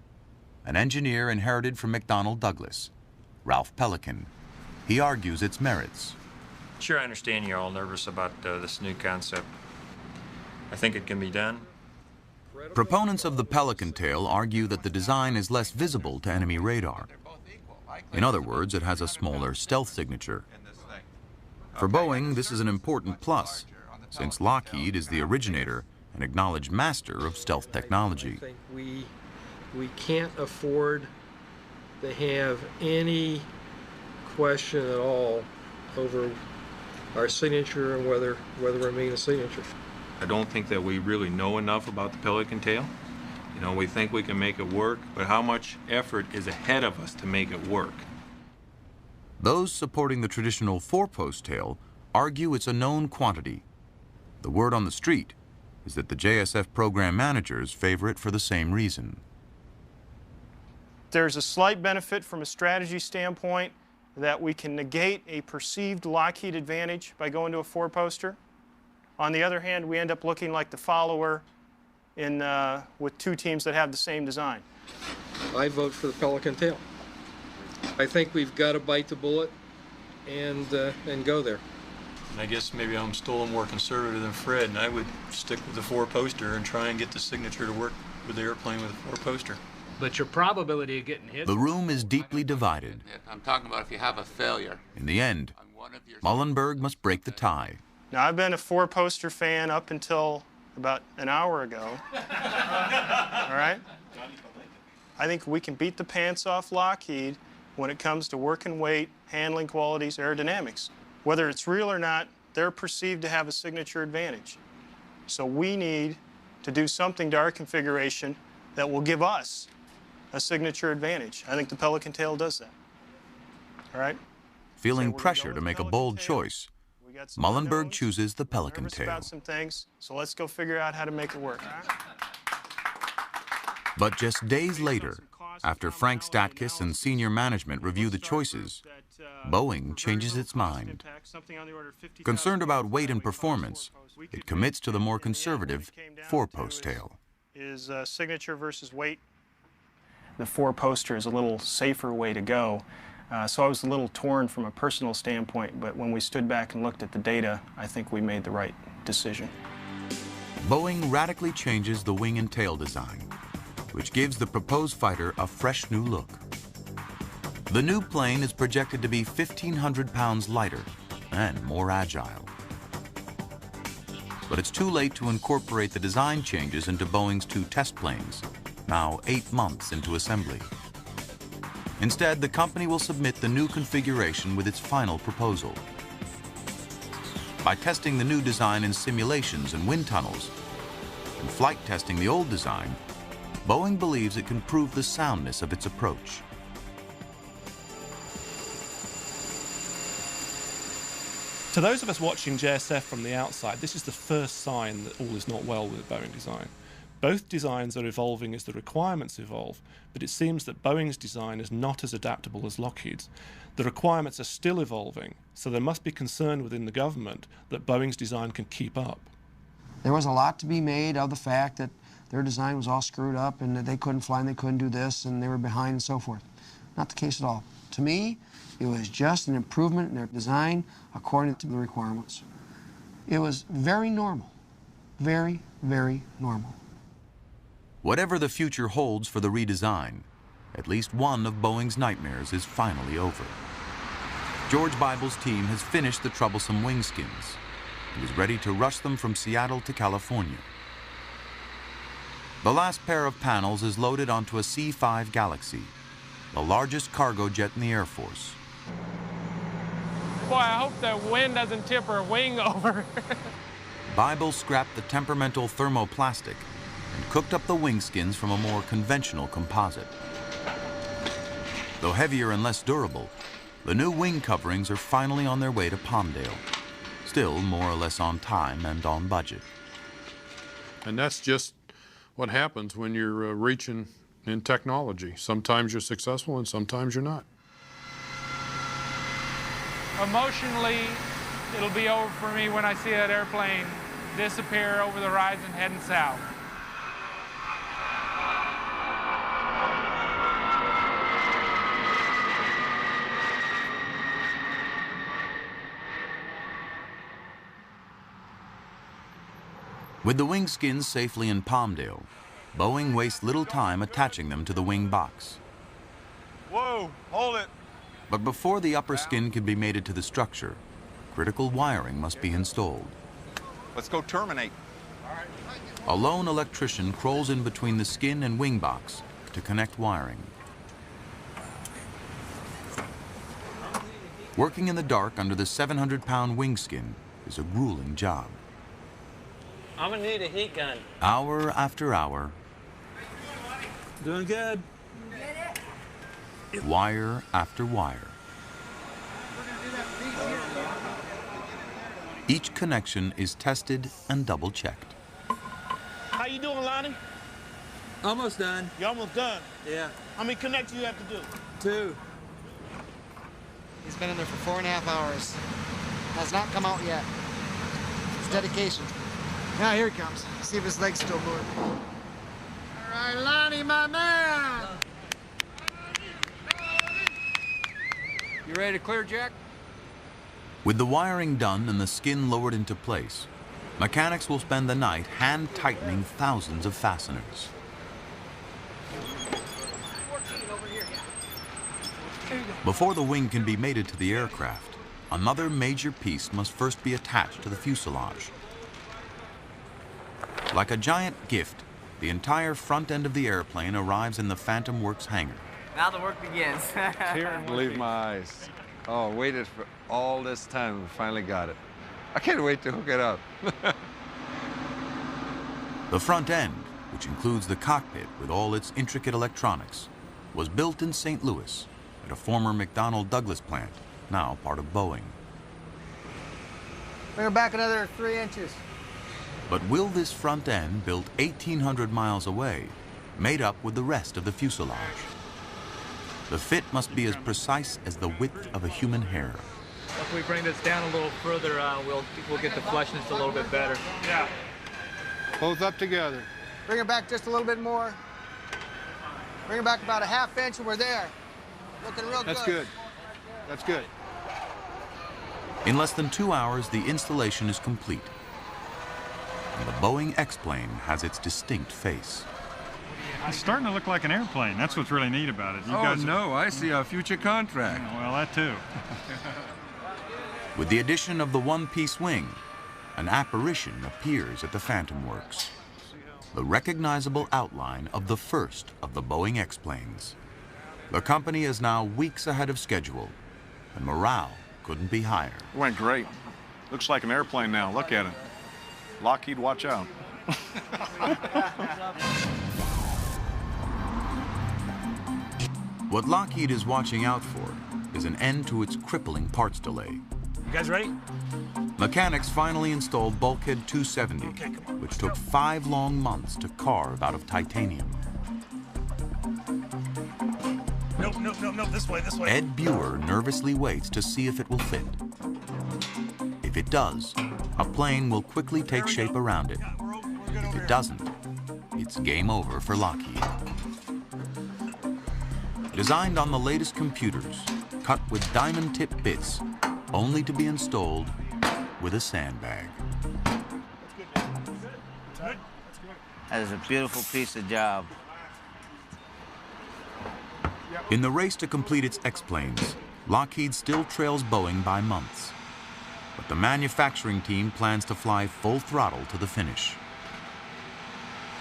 an engineer inherited from McDonnell Douglas, Ralph Pelican. He argues its merits. Sure, I understand you're all nervous about this new concept. I think it can be done. Proponents of the Pelican tail argue that the design is less visible to enemy radar. In other words, it has a smaller stealth signature. For Boeing, this is an important plus, since Lockheed is the originator and acknowledged master of stealth technology. I think we can't afford to have any question at all over our signature and whether we're meeting a signature. I don't think that we really know enough about the Pelican tail. You know, we think we can make it work, but how much effort is ahead of us to make it work? Those supporting the traditional 4-post tail argue it's a known quantity. The word on the street is that the JSF program managers favor it for the same reason. There's a slight benefit from a strategy standpoint that we can negate a perceived Lockheed advantage by going to a 4-poster. On the other hand, we end up looking like the follower with 2 teams that have the same design. I vote for the Pelican tail. I think we've got to bite the bullet and go there. I guess maybe I'm still more conservative than Fred, and I would stick with the 4-poster and try and get the signature to work with the airplane with a 4-poster. But your probability of getting hit... The room is deeply divided. I'm talking about if you have a failure. In the end, Muhlenberg must break the tie. Now, I've been a 4-poster fan up until about an hour ago. All right? I think we can beat the pants off Lockheed when it comes to work and weight, handling qualities, aerodynamics. Whether it's real or not, they're perceived to have a signature advantage. So we need to do something to our configuration that will give us a signature advantage. I think the Pelican tail does that. All right? Feeling pressure to make a bold choice, Muhlenberg chooses the Pelican tail. About some things, so let's go figure out how to make it work. But just days later, after Frank Statkus and senior management review the choices, Boeing changes its mind. Concerned about weight and performance, it commits to the more conservative 4-post tail. Is signature versus weight. The 4-poster is a little safer way to go. So I was a little torn from a personal standpoint, but when we stood back and looked at the data, I think we made the right decision. Boeing radically changes the wing and tail design, which gives the proposed fighter a fresh new look. The new plane is projected to be 1,500 pounds lighter and more agile. But it's too late to incorporate the design changes into Boeing's 2 test planes, now 8 months into assembly. Instead, the company will submit the new configuration with its final proposal. by testing the new design in simulations and wind tunnels and flight testing the old design, Boeing believes it can prove the soundness of its approach. To those of us watching JSF from the outside, this is the first sign that all is not well with Boeing design. Both designs are evolving as the requirements evolve, but it seems that Boeing's design is not as adaptable as Lockheed's. The requirements are still evolving, so there must be concern within the government that Boeing's design can keep up. There was a lot to be made of the fact that their design was all screwed up and that they couldn't fly and they couldn't do this and they were behind and so forth. Not the case at all. To me, it was just an improvement in their design according to the requirements. It was very normal. Very, very normal. Whatever the future holds for the redesign, at least one of Boeing's nightmares is finally over. George Bible's team has finished the troublesome wing skins and is ready to rush them from Seattle to California. The last pair of panels is loaded onto a C-5 Galaxy, the largest cargo jet in the Air Force. Boy, I hope the wind doesn't tip her wing over. Bible scrapped the temperamental thermoplastic and cooked up the wing skins from a more conventional composite. Though heavier and less durable, the new wing coverings are finally on their way to Palmdale, still more or less on time and on budget. And that's just what happens when you're reaching in technology. Sometimes you're successful and sometimes you're not. Emotionally, it'll be over for me when I see that airplane disappear over the horizon heading south. With the wing skins safely in Palmdale, Boeing wastes little time attaching them to the wing box. Whoa, hold it. But before the upper skin can be mated to the structure, critical wiring must be installed. Let's go terminate. A lone electrician crawls in between the skin and wing box to connect wiring. Working in the dark under the 700-pound wing skin is a grueling job. I'm gonna need a heat gun. Hour after hour. Doing good. Wire after wire. Each connection is tested and double-checked. How you doing, Lonnie? Almost done. You almost done? Yeah. How many connections you have to do? 2. He's been in there for 4.5 hours. Has not come out yet. It's dedication. Now here he comes. See if his leg's still moving. All right, Lonnie, my man. You ready to clear, Jack? With the wiring done and the skin lowered into place, mechanics will spend the night hand-tightening thousands of fasteners. Before the wing can be mated to the aircraft, another major piece must first be attached to the fuselage. Like a giant gift, the entire front end of the airplane arrives in the Phantom Works hangar. Now the work begins. Can't believe my eyes. Oh, waited for all this time and finally got it. I can't wait to hook it up. The front end, which includes the cockpit with all its intricate electronics, was built in St. Louis at a former McDonnell Douglas plant, now part of Boeing. Bring her back another 3 inches. But will this front end, built 1,800 miles away, made up with the rest of the fuselage? The fit must be as precise as the width of a human hair. If we bring this down a little further, we'll get the fleshness a little bit better. Yeah. Both up together. Bring her back just a little bit more. Bring her back about a 1/2 inch and we're there. Looking real good. That's good. That's good. In less than 2 hours, the installation is complete. And the Boeing X-plane has its distinct face. It's starting to look like an airplane. That's what's really neat about it. No, I see a future contract. Well, that too. With the addition of the one-piece wing, an apparition appears at the Phantom Works. The recognizable outline of the first of the Boeing X-planes. The company is now weeks ahead of schedule, and morale couldn't be higher. It went great. Looks like an airplane now. Look at it. Lockheed, watch out. What Lockheed is watching out for is an end to its crippling parts delay. You guys ready? Mechanics finally installed Bulkhead 270, which took 5 long months to carve out of titanium. No, this way, this way. Ed Buer nervously waits to see if it will fit. If it does, a plane will quickly take shape around it. If it doesn't, it's game over for Lockheed. Designed on the latest computers, cut with diamond-tipped bits, only to be installed with a sandbag. That is a beautiful piece of job. In the race to complete its X-planes, Lockheed still trails Boeing by months. But the manufacturing team plans to fly full throttle to the finish.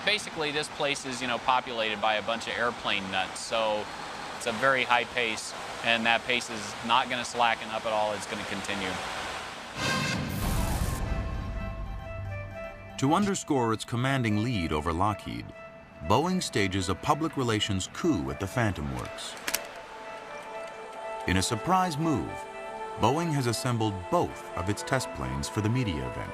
Basically, this place is, populated by a bunch of airplane nuts, so it's a very high pace, and that pace is not going to slacken up at all. It's going to continue. To underscore its commanding lead over Lockheed, Boeing stages a public relations coup at the Phantom Works. In a surprise move, Boeing has assembled both of its test planes for the media event.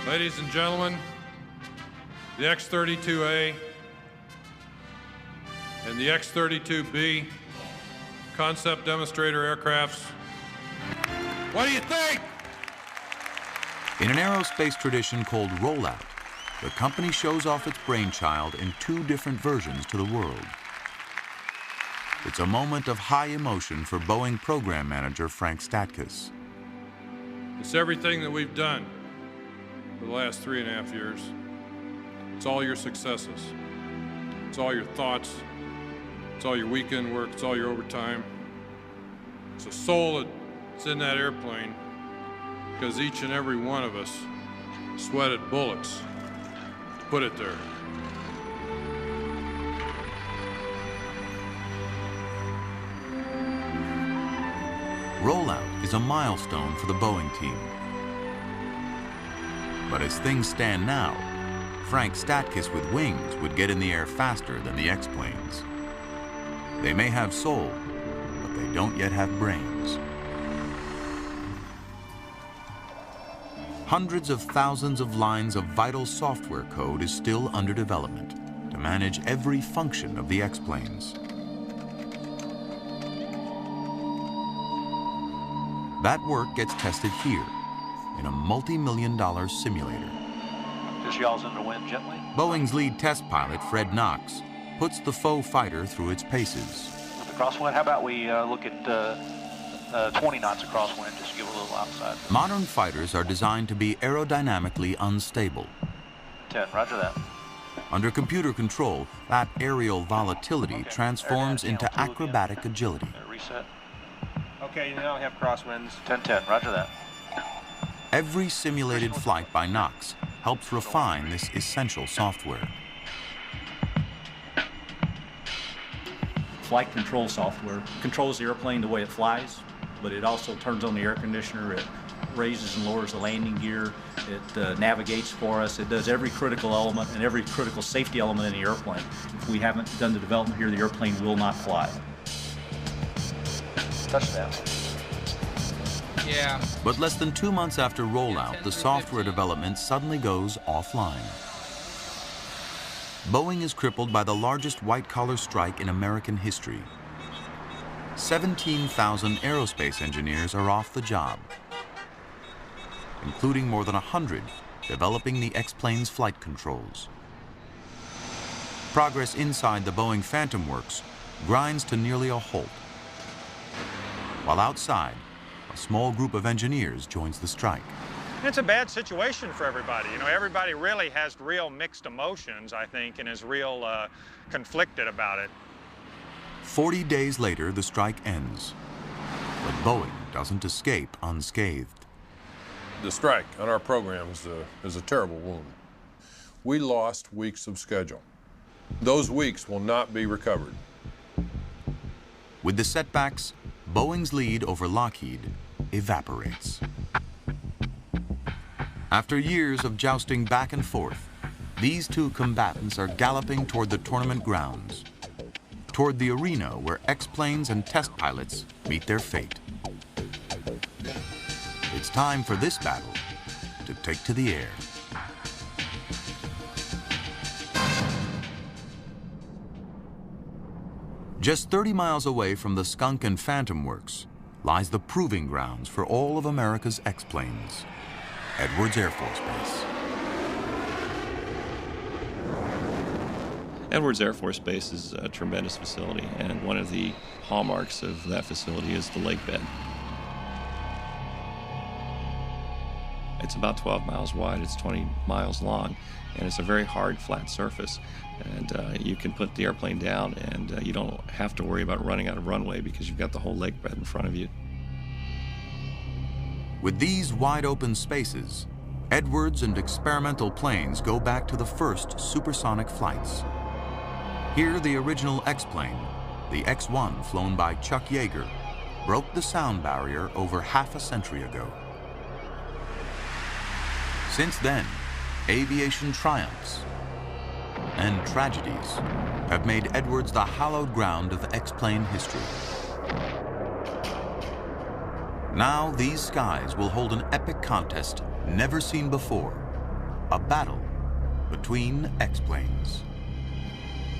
Ladies and gentlemen, the X-32A and the X-32B concept demonstrator aircrafts. What do you think? In an aerospace tradition called rollout, the company shows off its brainchild in 2 different versions to the world. It's a moment of high emotion for Boeing program manager Frank Statkus. It's everything that we've done for the last 3.5 years. It's all your successes. It's all your thoughts. It's all your weekend work. It's all your overtime. It's the soul that's in that airplane because each and every one of us sweated bullets to put it there. Rollout is a milestone for the Boeing team. But as things stand now, Frank Statkus with wings would get in the air faster than the X-planes. They may have soul, but they don't yet have brains. Hundreds of thousands of lines of vital software code is still under development to manage every function of the X-planes. That work gets tested here in a multi-million-dollar simulator. Just yaws into wind gently. Boeing's lead test pilot, Fred Knox, puts the faux fighter through its paces. With the crosswind, how about we look at 20 knots of crosswind, just to give a little outside. Modern fighters are designed to be aerodynamically unstable. 10, roger that. Under computer control, that aerial volatility transforms into acrobatic agility. Reset. Okay, you now have crosswinds. 10-10, roger that. Every simulated flight by Knox helps refine this essential software. Flight control software controls the airplane the way it flies, but it also turns on the air conditioner, it raises and lowers the landing gear, it navigates for us, it does every critical element and every critical safety element in the airplane. If we haven't done the development here, the airplane will not fly. Touchdown. Yeah. But less than 2 months after rollout, the software development suddenly goes offline. Boeing is crippled by the largest white-collar strike in American history. 17,000 aerospace engineers are off the job, including more than 100 developing the X-plane's flight controls. Progress inside the Boeing Phantom Works grinds to nearly a halt, while outside, a small group of engineers joins the strike. It's a bad situation for everybody. You know, everybody really has real mixed emotions, I think, and is real conflicted about it. 40 days later, the strike ends, but Boeing doesn't escape unscathed. The strike on our program is a terrible wound. We lost weeks of schedule. Those weeks will not be recovered. With the setbacks, Boeing's lead over Lockheed evaporates. After years of jousting back and forth, these two combatants are galloping toward the tournament grounds, toward the arena where X-planes and test pilots meet their fate. It's time for this battle to take to the air. Just 30 miles away from the Skunk and Phantom Works lies the proving grounds for all of America's X-planes, Edwards Air Force Base. Edwards Air Force Base is a tremendous facility, and one of the hallmarks of that facility is the lake bed. It's about 12 miles wide, it's 20 miles long, and it's a very hard, flat surface. And you can put the airplane down, and you don't have to worry about running out of runway because you've got the whole lake bed in front of you. With these wide open spaces, Edwards and experimental planes go back to the first supersonic flights. Here, the original X-plane, the X-1 flown by Chuck Yeager, broke the sound barrier over half a century ago. Since then, aviation triumphs and tragedies have made Edwards the hallowed ground of X-plane history. Now these skies will hold an epic contest never seen before, a battle between X-planes.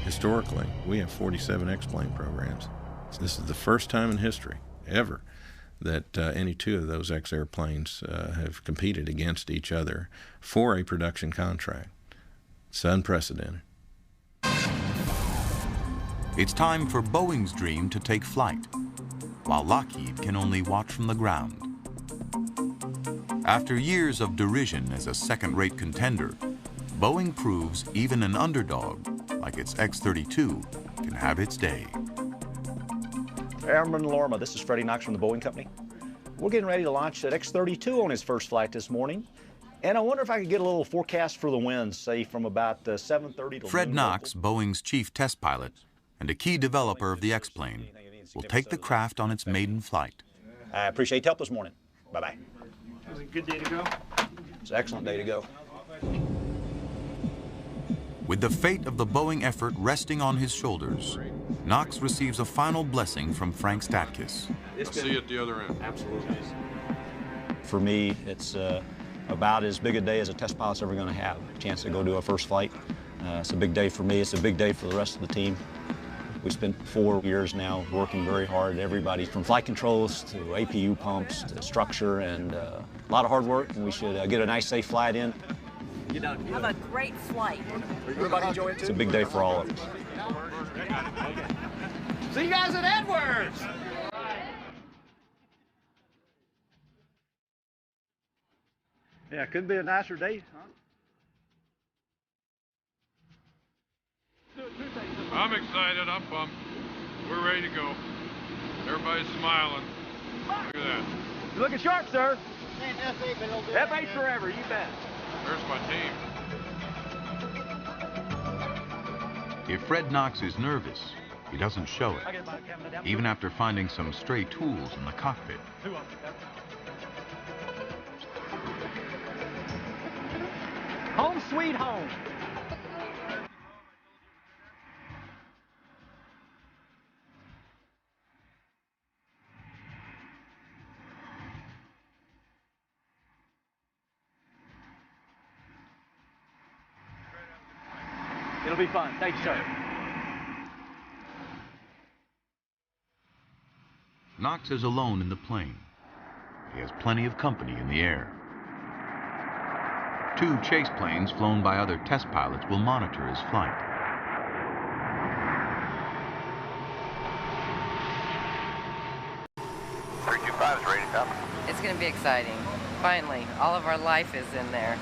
Historically, we have 47 X-plane programs. So this is the first time in history, ever, that any two of those X-airplanes have competed against each other for a production contract. It's unprecedented. It's time for Boeing's dream to take flight, while Lockheed can only watch from the ground. After years of derision as a second-rate contender, Boeing proves even an underdog, like its X-32, can have its day. Airman Lorma, this is Freddie Knox from the Boeing Company. We're getting ready to launch that X-32 on its first flight this morning. And I wonder if I could get a little forecast for the winds, say from about 7:30 to Fred noon Knox, local. Boeing's chief test pilot and a key developer of the X-plane, will take the craft on its maiden flight. I appreciate the help this morning. Bye-bye. It was a good day to go. It's an excellent day to go. With the fate of the Boeing effort resting on his shoulders, Knox receives a final blessing from Frank Statkiss. I'll see you at the other end. Absolutely. For me, it's about as big a day as a test pilot's ever going to have. A chance to go do a first flight. It's a big day for me. It's a big day for the rest of the team. We spent 4 years now working very hard. Everybody from flight controls to APU pumps to structure, and a lot of hard work, and we should get a nice, safe flight in. Have a great flight. Everybody enjoy it too? It's a big day for all of us. See you guys at Edwards! Yeah, couldn't be a nicer day, huh? I'm excited, I'm pumped. We're ready to go. Everybody's smiling. Look at that. You're looking sharp, sir. F8 forever, you bet. There's my team. If Fred Knox is nervous, he doesn't show it, even after finding some stray tools in the cockpit. Home sweet home. It'll be fun. Thank you, sir. Knox is alone in the plane. He has plenty of company in the air. 2 chase planes flown by other test pilots will monitor his flight. Is ready to come. It's going to be exciting. Finally, all of our life is in there.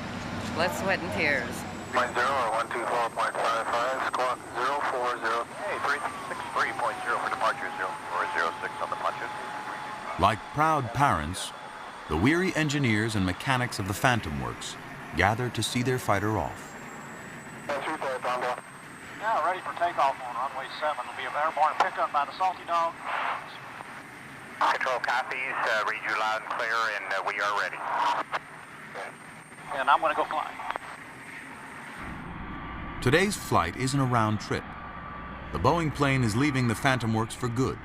Blood, sweat, and tears. 0 or 124.55, squawk 040. Hey, 363.0 for departure, 0406 on the punches. Like proud parents, the weary engineers and mechanics of the Phantom Works gather to see their fighter off. Now ready for takeoff on runway 7. Will be an airborne pickup by the Salty Dog. Control copies, read you loud and clear, and we are ready. And I'm going to go fly. Today's flight isn't a round trip. The Boeing plane is leaving the Phantom Works for good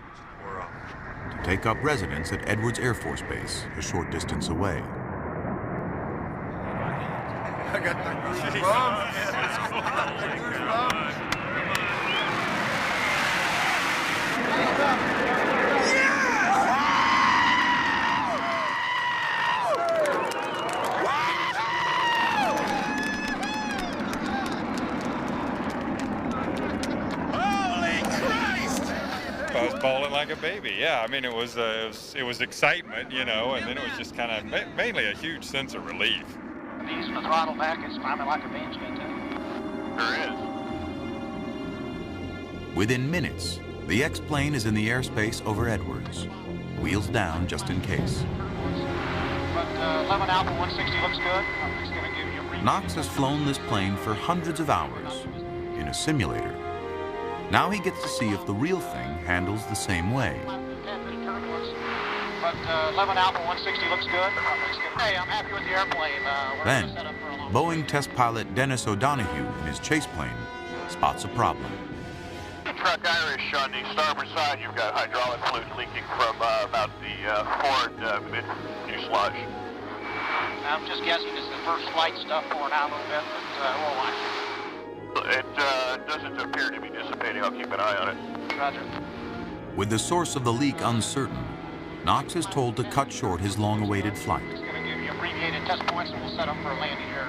to take up residence at Edwards Air Force Base, a short distance away. I got the goosebumps. I was bawling like a baby. Yeah, I mean, it was excitement, you know, and then it was just kind of mainly a huge sense of relief. Easing the throttle back, it's climbing like a banshee. There is. Within minutes, the X-plane is in the airspace over Edwards, wheels down just in case. But 11 Alpha 160 looks good. I'm just going to give you a brief. Knox has flown this plane for hundreds of hours in a simulator. Now he gets to see if the real thing handles the same way. But 11 Alpha 160 looks good. Hey, I'm happy with the airplane. Then, Boeing test pilot Dennis O'Donoghue in his chase plane spots a problem. Truck Irish, on the starboard side, you've got hydraulic fluid leaking from about the forward mid-fuselage. I'm just guessing it's the first flight stuff pouring out a little bit, but we'll watch. It doesn't appear to be dissipating. I'll keep an eye on it. Roger. With the source of the leak uncertain, Knox is told to cut short his long-awaited flight. Just going to give you abbreviated test points, and we'll set up for a landing here.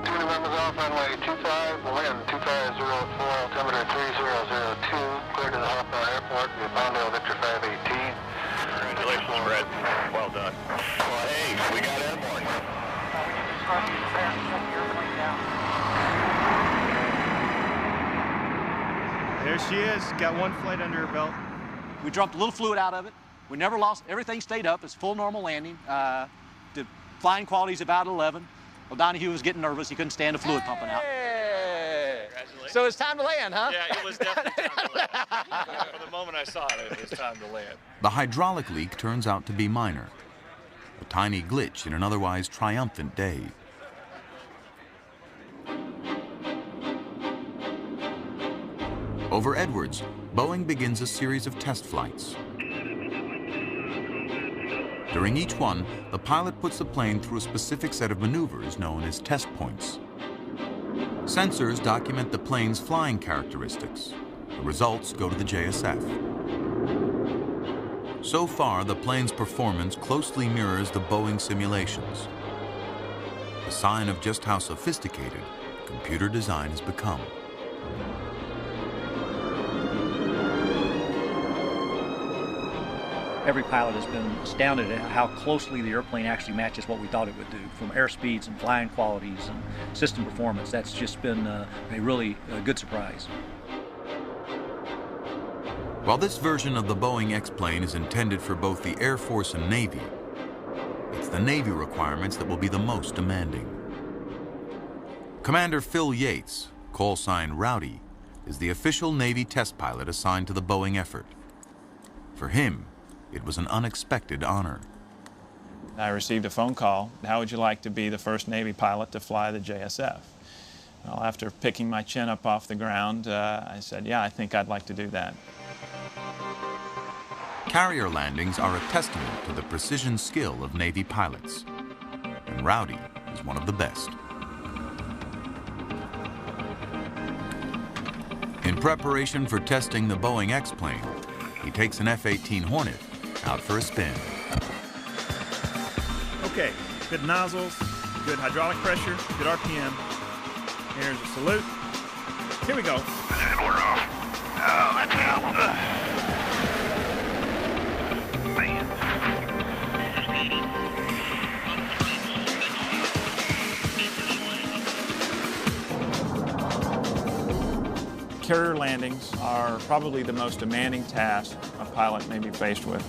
2 numbers off, runway 25, wind 2504, altimeter 3002, clear to the Hawthorne Airport, via Palmdale Victor 518. Congratulations, Fred. Well done. Well, hey, we got airborne. We need to start to prepare and set the airplane down. There she is. Got one flight under her belt. We dropped a little fluid out of it. We never lost, everything stayed up. It's full normal landing. The flying quality's about 11. O'Donoghue was getting nervous. He couldn't stand the fluid pumping out. Congratulations. So it's time to land, huh? Yeah, it was definitely time to land. From the moment I saw it, it was time to land. The hydraulic leak turns out to be minor, a tiny glitch in an otherwise triumphant day. Over Edwards, Boeing begins a series of test flights. During each one, the pilot puts the plane through a specific set of maneuvers known as test points. Sensors document the plane's flying characteristics. The results go to the JSF. So far, the plane's performance closely mirrors the Boeing simulations, a sign of just how sophisticated computer design has become. Every pilot has been astounded at how closely the airplane actually matches what we thought it would do, from air speeds and flying qualities and system performance. That's just been a really good surprise. While this version of the Boeing X-plane is intended for both the Air Force and Navy, it's the Navy requirements that will be the most demanding. Commander Phil Yates, call sign Rowdy, is the official Navy test pilot assigned to the Boeing effort. For him, it was an unexpected honor. I received a phone call. How would you like to be the first Navy pilot to fly the JSF? Well, after picking my chin up off the ground, I said, yeah, I think I'd like to do that. Carrier landings are a testament to the precision skill of Navy pilots, and Rowdy is one of the best. In preparation for testing the Boeing X-plane, he takes an F-18 Hornet out for a spin. Okay, good nozzles, good hydraulic pressure, good RPM. Here's a salute. Here we go. And we're off. Oh, that's out. Man. Carrier landings are probably the most demanding task a pilot may be faced with,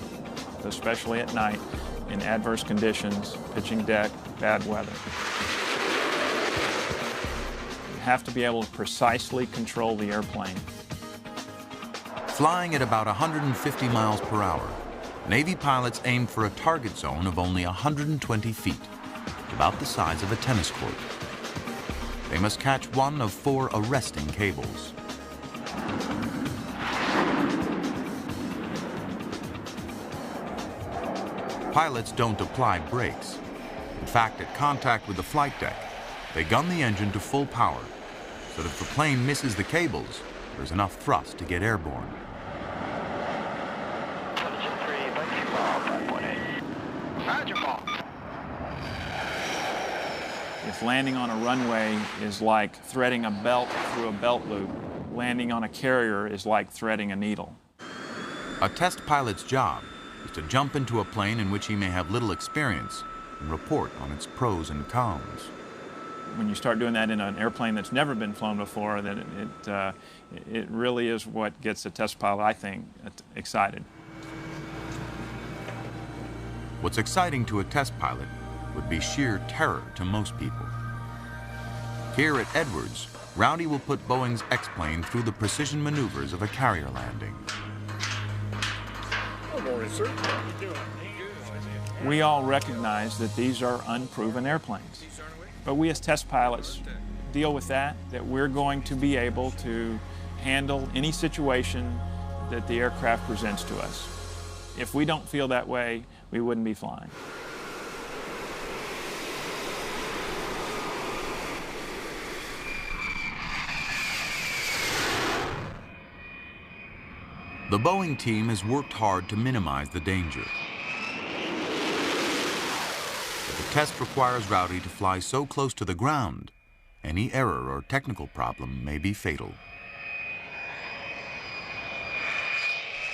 especially at night in adverse conditions, pitching deck, bad weather. You have to be able to precisely control the airplane. Flying at about 150 miles per hour, Navy pilots aimed for a target zone of only 120 feet, about the size of a tennis court. They must catch one of 4 arresting cables. Pilots don't apply brakes. In fact, at contact with the flight deck, they gun the engine to full power, so that if the plane misses the cables, there's enough thrust to get airborne. If landing on a runway is like threading a belt through a belt loop, landing on a carrier is like threading a needle. A test pilot's job is to jump into a plane in which he may have little experience and report on its pros and cons. When you start doing that in an airplane that's never been flown before, then it really is what gets a test pilot, I think, excited. What's exciting to a test pilot would be sheer terror to most people. Here at Edwards, Rowdy will put Boeing's X-plane through the precision maneuvers of a carrier landing. Good morning, sir. How you doing? We all recognize that these are unproven airplanes, but we as test pilots deal with that we're going to be able to handle any situation that the aircraft presents to us. If we don't feel that way, we wouldn't be flying. The Boeing team has worked hard to minimize the danger. But the test requires Rowdy to fly so close to the ground, any error or technical problem may be fatal.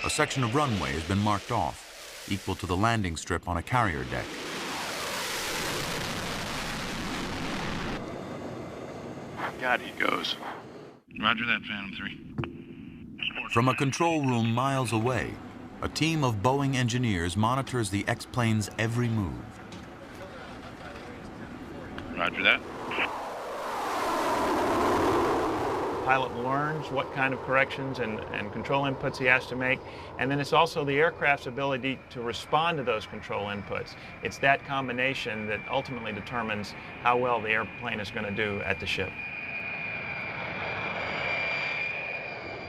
A section of runway has been marked off, equal to the landing strip on a carrier deck. God, he goes. Roger that, Phantom 3. From a control room miles away, a team of Boeing engineers monitors the X-plane's every move. Roger that. Pilot learns what kind of corrections and control inputs he has to make, and then it's also the aircraft's ability to respond to those control inputs. It's that combination that ultimately determines how well the airplane is going to do at the ship.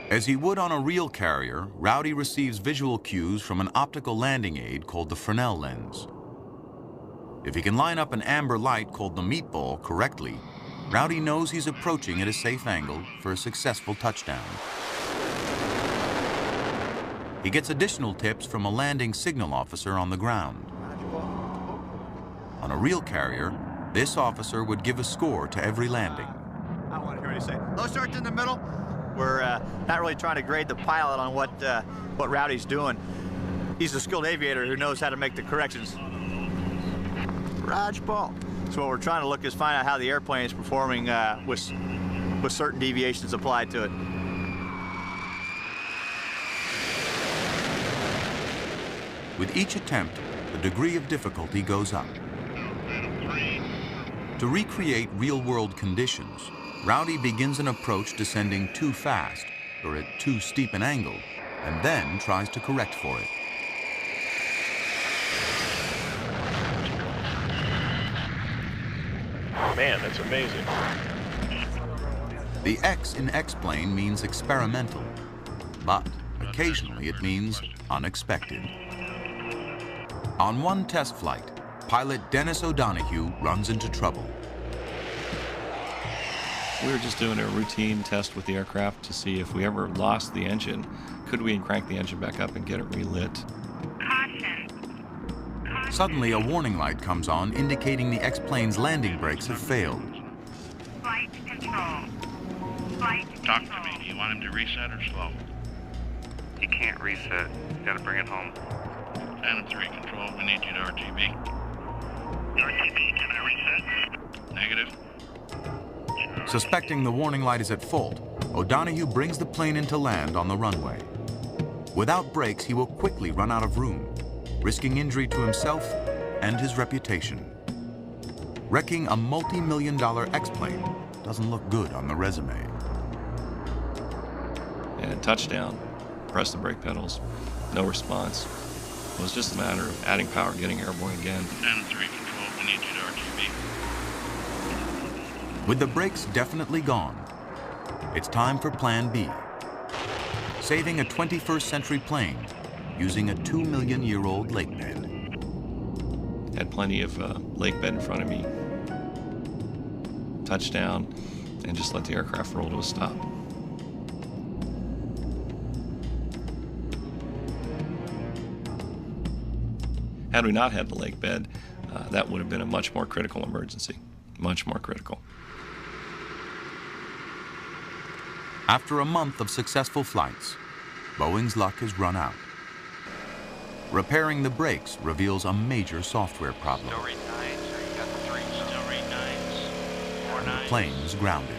As he would on a real carrier, Rowdy receives visual cues from an optical landing aid called the Fresnel lens. If he can line up an amber light called the meatball correctly, Rowdy knows he's approaching at a safe angle for a successful touchdown. He gets additional tips from a landing signal officer on the ground. On a real carrier, this officer would give a score to every landing. I don't want to hear what you say. Low starts in the middle. We're not really trying to grade the pilot on what Rowdy's doing. He's a skilled aviator who knows how to make the corrections. Raj Paul. So what we're trying to look is find out how the airplane is performing with certain deviations applied to it. With each attempt, the degree of difficulty goes up. To recreate real-world conditions, Rowdy begins an approach descending too fast or at too steep an angle, and then tries to correct for it. Man, that's amazing. The X in X-plane means experimental, but occasionally it means unexpected. On one test flight, pilot Dennis O'Donoghue runs into trouble. We were just doing a routine test with the aircraft to see if we ever lost the engine, could we crank the engine back up and get it relit. Suddenly, a warning light comes on indicating the X-plane's landing brakes have failed. Flight control. Flight Talk to me. Do you want him to reset or slow? You can't reset. You gotta bring it home. Phantom 3 control, we need you to RTB. RTB, can I reset? Negative. Suspecting the warning light is at fault, O'Donoghue brings the plane into land on the runway. Without brakes, he will quickly run out of room, risking injury to himself and his reputation. Wrecking a multi-million-dollar X-plane doesn't look good on the resume. And touchdown, press the brake pedals, no response. It was just a matter of adding power, getting airborne again. 10-3 control, we need you to RTB. With the brakes definitely gone, it's time for Plan B. Saving a 21st century plane using a 2-million-year-old lake bed. Had plenty of lake bed in front of me. Touchdown, and just let the aircraft roll to a stop. Had we not had the lake bed, that would have been a much more critical emergency, much more critical. After a month of successful flights, Boeing's luck has run out. Repairing the brakes reveals a major software problem. Still read 9, so you got the 3. Still read 9s. 4 9s. The plane is grounded.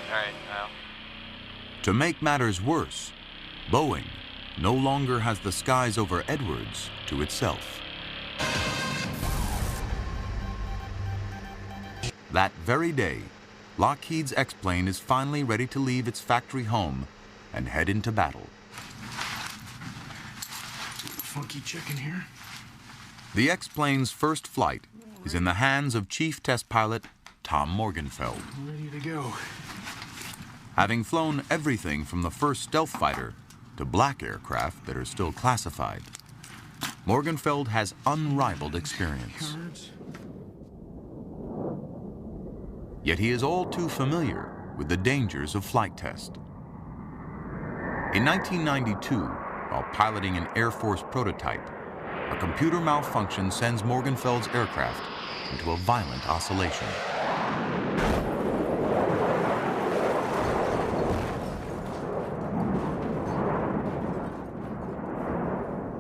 All right, well. To make matters worse, Boeing no longer has the skies over Edwards to itself. That very day, Lockheed's X-plane is finally ready to leave its factory home and head into battle. Funky chicken here. The X-plane's first flight is in the hands of Chief Test Pilot Tom Morgenfeld. Ready to go. Having flown everything from the first stealth fighter to black aircraft that are still classified, Morgenfeld has unrivaled experience. Yet he is all too familiar with the dangers of flight test. In 1992, while piloting an Air Force prototype, a computer malfunction sends Morgenfeld's aircraft into a violent oscillation.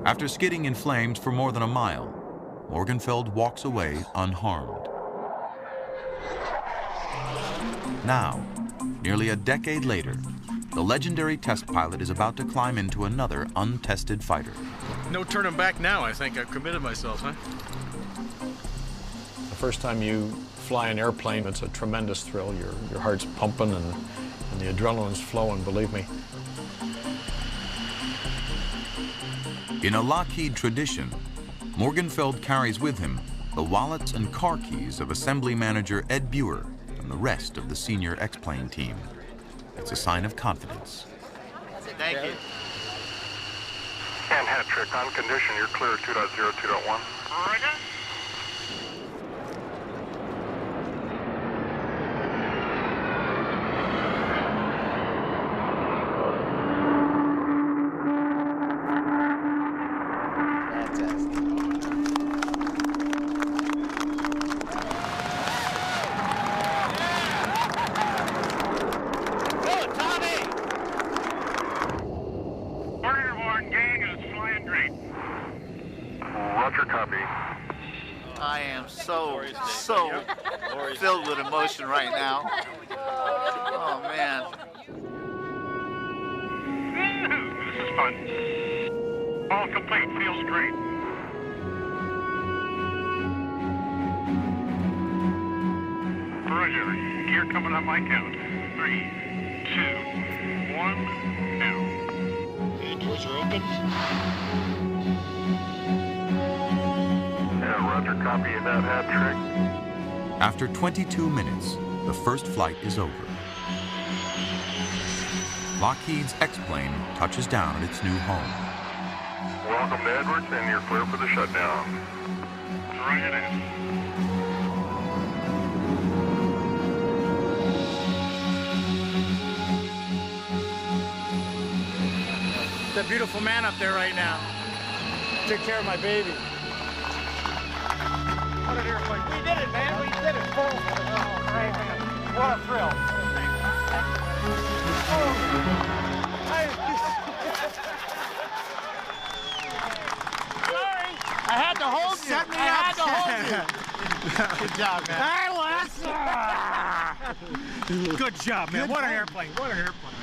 After skidding in flames for more than a mile, Morgenfeld walks away unharmed. Now, nearly a decade later, the legendary test pilot is about to climb into another untested fighter. No turning back now, I think. I've committed myself, huh? The first time you fly an airplane, it's a tremendous thrill. Your heart's pumping and the adrenaline's flowing, believe me. In a Lockheed tradition, Morgenfeld carries with him the wallets and car keys of assembly manager Ed Buer and the rest of the senior X-plane team. It's a sign of confidence. Thank you. And hat trick on condition, you're clear 2.0, 2.1. Roger. I am so filled with emotion right now. Oh, man. This is fun. All complete, feels great. Roger, gear coming on my count. 3, 2, 1, now. The doors are open. Roger, copy of that hat trick. After 22 minutes, the first flight is over. Lockheed's X-plane touches down at its new home. Welcome to Edwards, and you're clear for the shutdown. Roger that. That beautiful man up there right now. Take care of my baby. What an airplane. We did it, man. We did it. Oh, great, man. What a thrill. Sorry. I had to hold you. I had to hold you. Good job, man. Hey, Les. Good job, man. What an airplane. What an airplane.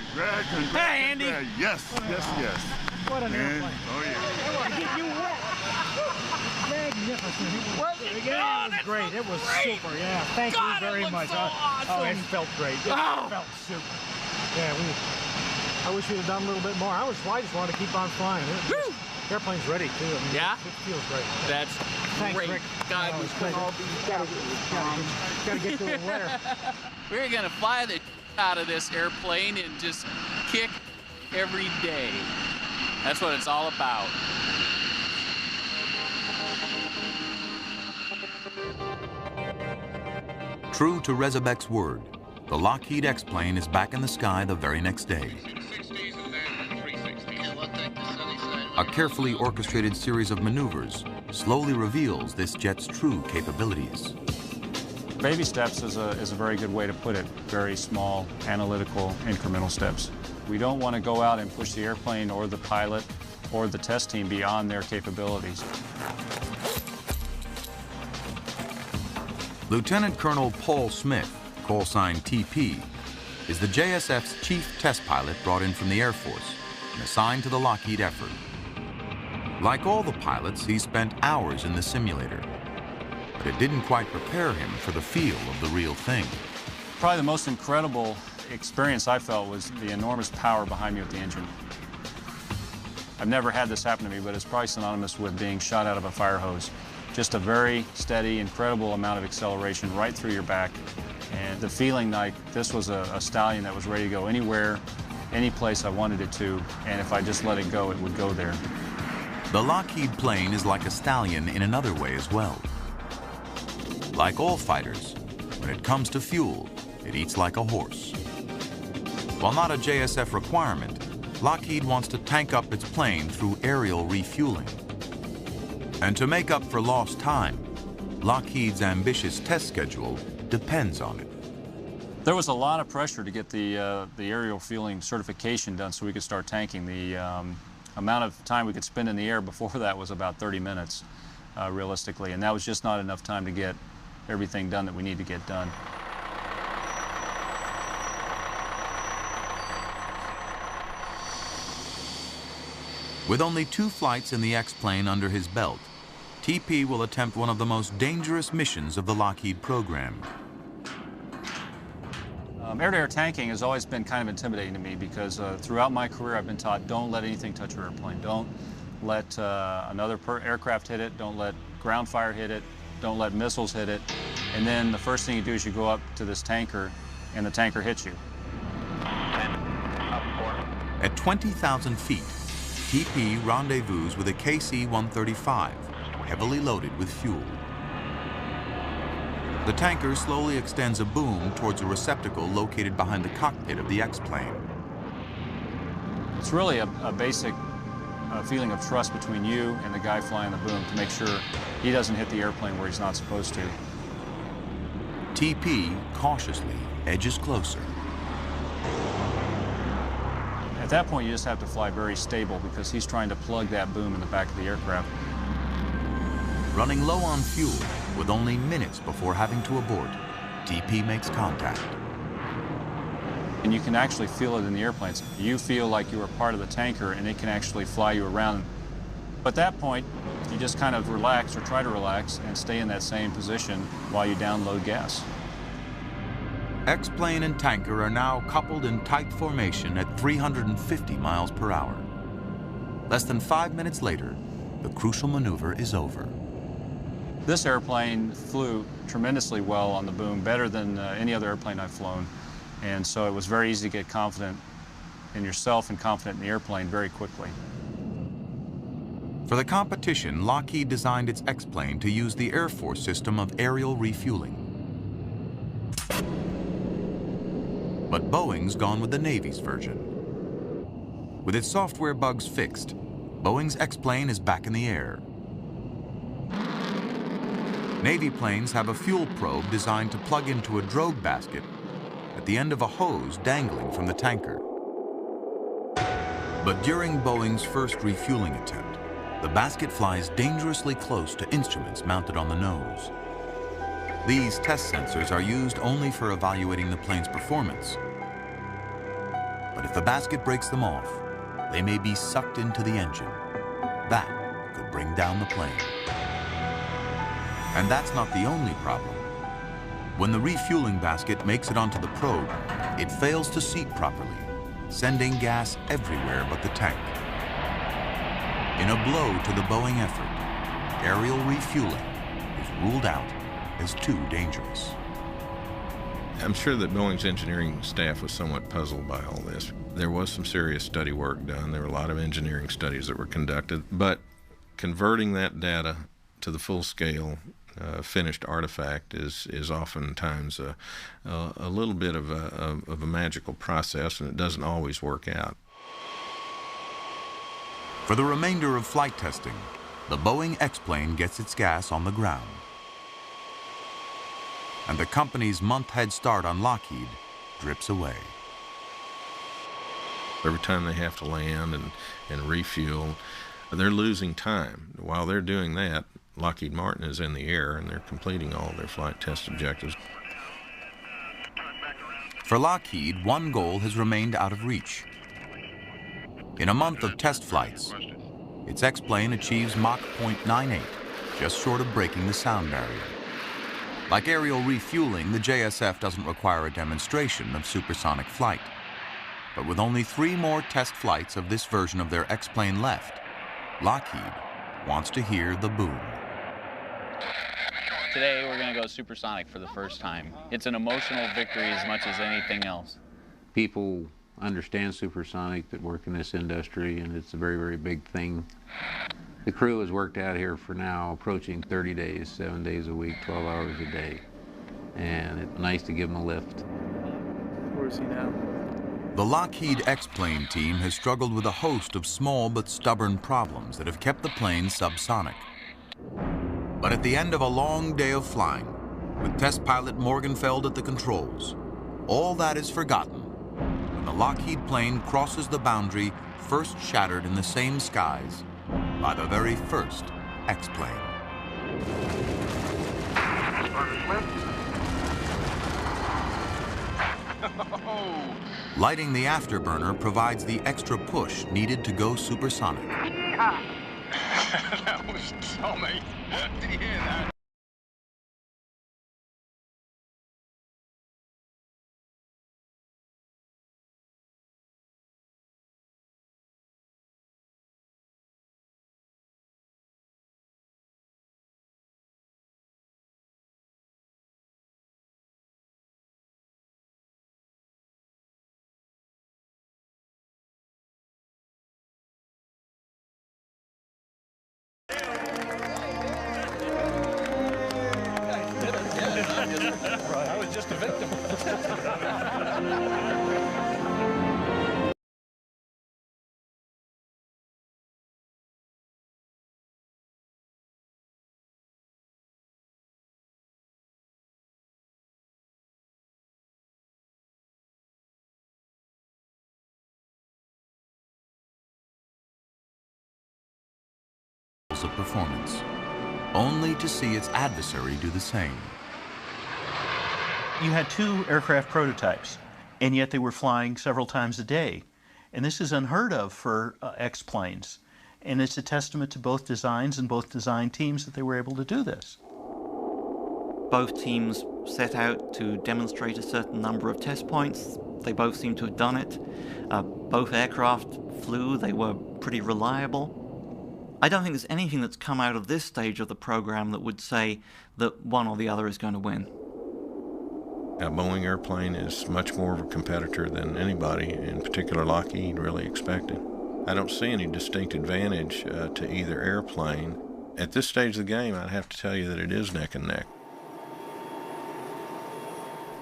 Hey, Andy. Yes, yes, yes. What an airplane. Oh, yeah. Get you wet. Magnificent. It was great. It was super. Yeah. Thank you very much. So awesome. Oh, it felt great. It felt super. Yeah. I wish we'd have done a little bit more. I just wanted to keep on flying. Airplane's ready, too. I mean, yeah? It feels great. That's Thanks, great. Rick. God, we put all these guys. Gotta get to the winter. We're gonna fly the out of this airplane and just kick every day. That's what it's all about. True to Rezebek's word, the Lockheed X-plane is back in the sky the very next day. A carefully orchestrated series of maneuvers slowly reveals this jet's true capabilities. Baby steps is a very good way to put it. Very small, analytical, incremental steps. We don't want to go out and push the airplane or the pilot or the test team beyond their capabilities. Lieutenant Colonel Paul Smith, call sign TP, is the JSF's chief test pilot brought in from the Air Force and assigned to the Lockheed effort. Like all the pilots, he spent hours in the simulator, but it didn't quite prepare him for the feel of the real thing. Probably the most incredible experience I felt was the enormous power behind me with the engine. I've never had this happen to me, but it's probably synonymous with being shot out of a fire hose. Just a very steady, incredible amount of acceleration right through your back. And the feeling like this was a stallion that was ready to go anywhere, any place I wanted it to, and if I just let it go, it would go there. The Lockheed plane is like a stallion in another way as well. Like all fighters, when it comes to fuel, it eats like a horse. While not a JSF requirement, Lockheed wants to tank up its plane through aerial refueling. And to make up for lost time, Lockheed's ambitious test schedule depends on it. There was a lot of pressure to get the aerial fueling certification done so we could start tanking. The amount of time we could spend in the air before that was about 30 minutes, realistically, and that was just not enough time to get everything done that we need to get done. With only 2 flights in the X-plane under his belt, TP will attempt one of the most dangerous missions of the Lockheed program. Air-to-air tanking has always been kind of intimidating to me because throughout my career I've been taught don't let anything touch your airplane. Don't let another aircraft hit it. Don't let ground fire hit it. Don't let missiles hit it. And then the first thing you do is you go up to this tanker and the tanker hits you. At 20,000 feet, TP rendezvous with a KC-135, heavily loaded with fuel. The tanker slowly extends a boom towards a receptacle located behind the cockpit of the X-plane. It's really a basic feeling of trust between you and the guy flying the boom to make sure he doesn't hit the airplane where he's not supposed to. TP cautiously edges closer. At that point, you just have to fly very stable because he's trying to plug that boom in the back of the aircraft. Running low on fuel, with only minutes before having to abort, TP makes contact. And you can actually feel it in the airplanes. You feel like you are part of the tanker and it can actually fly you around. At that point, you just kind of relax or try to relax and stay in that same position while you download gas. X-plane and tanker are now coupled in tight formation at 350 miles per hour. Less than 5 minutes later, the crucial maneuver is over. This airplane flew tremendously well on the boom, better than any other airplane I've flown. And so it was very easy to get confident in yourself and confident in the airplane very quickly. For the competition, Lockheed designed its X-plane to use the Air Force system of aerial refueling. But Boeing's gone with the Navy's version. With its software bugs fixed, Boeing's X-plane is back in the air. Navy planes have a fuel probe designed to plug into a drogue basket at the end of a hose dangling from the tanker. But during Boeing's first refueling attempt, the basket flies dangerously close to instruments mounted on the nose. These test sensors are used only for evaluating the plane's performance. But if the basket breaks them off, they may be sucked into the engine. That could bring down the plane. And that's not the only problem. When the refueling basket makes it onto the probe, it fails to seat properly, sending gas everywhere but the tank. In a blow to the Boeing effort, aerial refueling is ruled out as too dangerous. I'm sure that Boeing's engineering staff was somewhat puzzled by all this. There was some serious study work done. There were a lot of engineering studies that were conducted, but converting that data to the full-scale finished artifact is oftentimes a little bit of a magical process, and it doesn't always work out. For the remainder of flight testing, the Boeing X-plane gets its gas on the ground. And the company's month head start on Lockheed drips away. Every time they have to land and refuel, they're losing time. While they're doing that, Lockheed Martin is in the air and they're completing all their flight test objectives. For Lockheed, one goal has remained out of reach. In a month of test flights, its X-plane achieves Mach 0.98, just short of breaking the sound barrier. Like aerial refueling, the JSF doesn't require a demonstration of supersonic flight. But with only 3 more test flights of this version of their X-plane left, Lockheed wants to hear the boom. Today we're going to go supersonic for the first time. It's an emotional victory as much as anything else. People understand supersonic that work in this industry, and it's a very, very big thing. The crew has worked out here for now approaching 30 days, 7 days a week, 12 hours a day. And it's nice to give them a lift. Where is he now? The Lockheed X-plane team has struggled with a host of small but stubborn problems that have kept the plane subsonic. But at the end of a long day of flying, with test pilot Morgenfeld at the controls, all that is forgotten when the Lockheed plane crosses the boundary first shattered in the same skies by the very first X-plane. Lighting the afterburner provides the extra push needed to go supersonic. That was Tommy. Did you hear that? I was just a victim. Of performance, only to see its adversary do the same. You had 2 aircraft prototypes, and yet they were flying several times a day. And this is unheard of for X-planes. And it's a testament to both designs and both design teams that they were able to do this. Both teams set out to demonstrate a certain number of test points. They both seem to have done it. Both aircraft flew. They were pretty reliable. I don't think there's anything that's come out of this stage of the program that would say that one or the other is going to win. A Boeing airplane is much more of a competitor than anybody, in particular Lockheed, really expected. I don't see any distinct advantage to either airplane. At this stage of the game, I'd have to tell you that it is neck and neck.